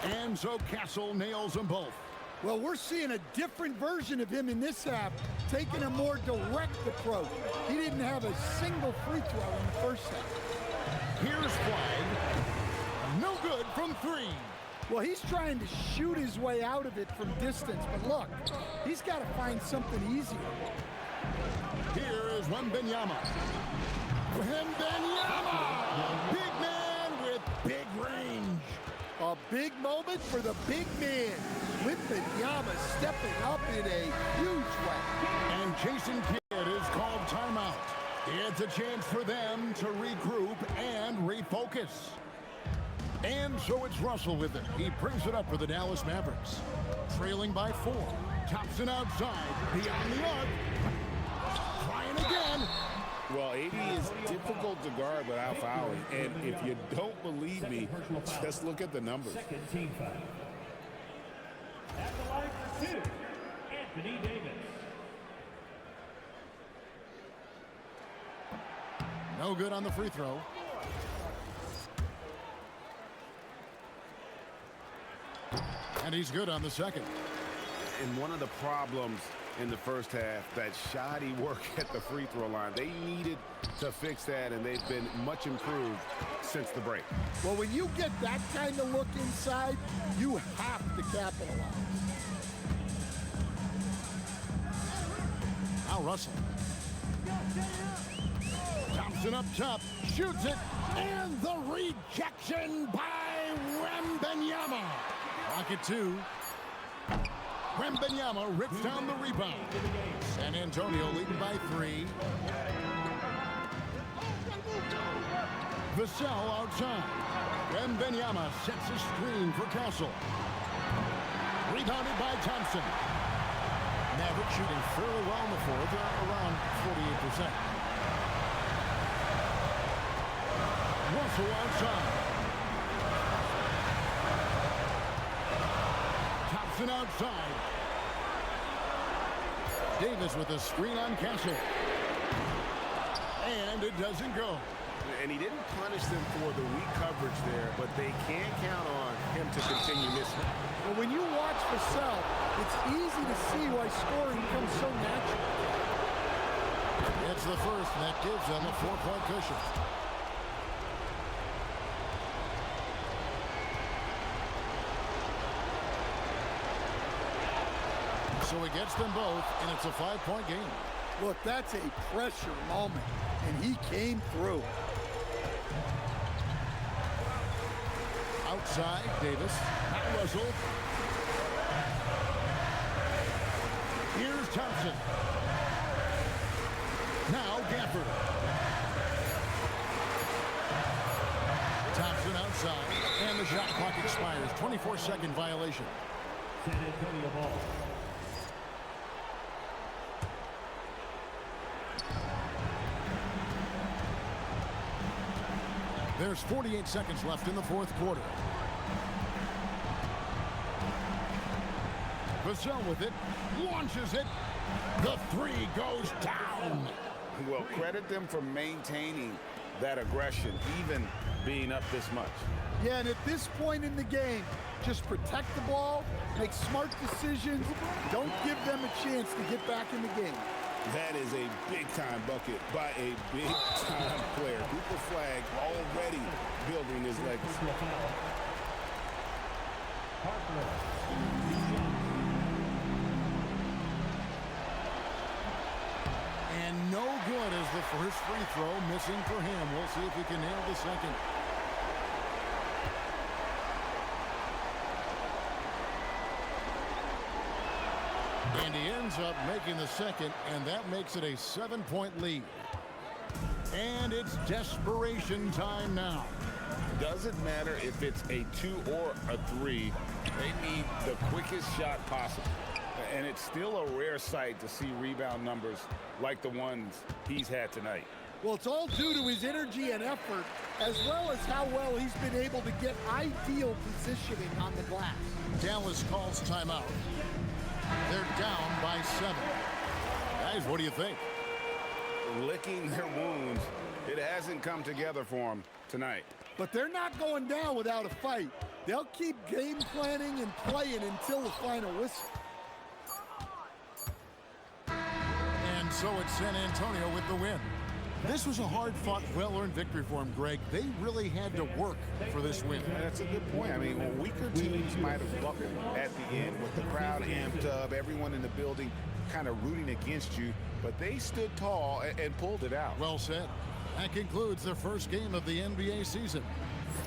And so Castle nails them both. Well, we're seeing a different version of him in this half, taking a more direct approach. He didn't have a single free throw in the first half. Here's Flag. No good from 3. Well, he's trying to shoot his way out of it from distance, but look, he's got to find something easier. Here is Wembanyama. Wembanyama! Big man with big range. A big moment for the big man. Wembanyama stepping up in a huge way. And Jason Kidd is called timeout. It's a chance for them to regroup and refocus. And so it's Russell with it. He brings it up for the Dallas Mavericks. Trailing by 4. Thompson outside. Beyond the arc. Trying again. Well, AD is difficult to guard without fouling. And if you don't believe me, just look at the numbers. Second team foul. At the line for 2, Anthony Davis. No good on the free throw. And he's good on the second. And one of the problems in the first half, that shoddy work at the free throw line. They needed to fix that, and they've been much improved since the break. Well, when you get that kind of look inside, you have to capitalize. Now Russell. Thompson up top, shoots it, and the rejection by Wembanyama. Rocket 2. Wembanyama rips down the rebound. San Antonio leading by 3. Vassell outside. Wembanyama sets a screen for Castle. Rebounded by Thompson. Mavericks shooting fairly well in the fourth, around 48%. Russell outside. Thompson outside. Davis with a screen on Castle. And it doesn't go. And he didn't punish them for the weak coverage there, but they can't count on him to continue missing. Well, when you watch Vassell, it's easy to see why scoring comes so natural. It's the first, and that gives them a 4-point cushion. So he gets them both, and it's a 5-point game. Look, that's a pressure moment, and he came through. Outside, Davis. Not Russell. Here's Thompson. Now Gafford. Thompson outside, and the shot clock expires. 24-second violation. San Antonio ball. There's 48 seconds left in the fourth quarter. Vassell with it, launches it. The 3 goes down. Well, credit them for maintaining that aggression, even being up this much. Yeah, and at this point in the game, just protect the ball, make smart decisions, don't give them a chance to get back in the game. That is a big-time bucket by a big-time player. Cooper Flag already building his legacy. And no good as the first free throw missing for him. We'll see if he can nail the second. And he ends up making the second, and that makes it a 7-point lead. And it's desperation time now. Doesn't matter if it's a 2 or a 3. They need the quickest shot possible. And it's still a rare sight to see rebound numbers like the ones he's had tonight. Well, it's all due to his energy and effort, as well as how well he's been able to get ideal positioning on the glass. Dallas calls timeout. They're down by 7. Guys, what do you think? Licking their wounds. It hasn't come together for them tonight. But they're not going down without a fight. They'll keep game planning and playing until the final whistle. And so it's San Antonio with the win. This was a hard-fought, well-earned victory for them, Greg. They really had to work for this win. That's a good point. I mean, weaker teams might have buckled at the end with the crowd amped up, everyone in the building kind of rooting against you, but they stood tall and pulled it out. Well said. That concludes the first game of the NBA season.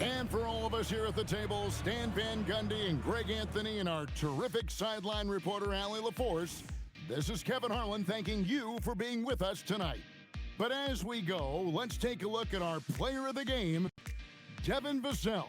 And for all of us here at the table, Stan Van Gundy and Greg Anthony and our terrific sideline reporter, Allie LaForce, this is Kevin Harlan thanking you for being with us tonight. But as we go, let's take a look at our player of the game, Devin Vassell.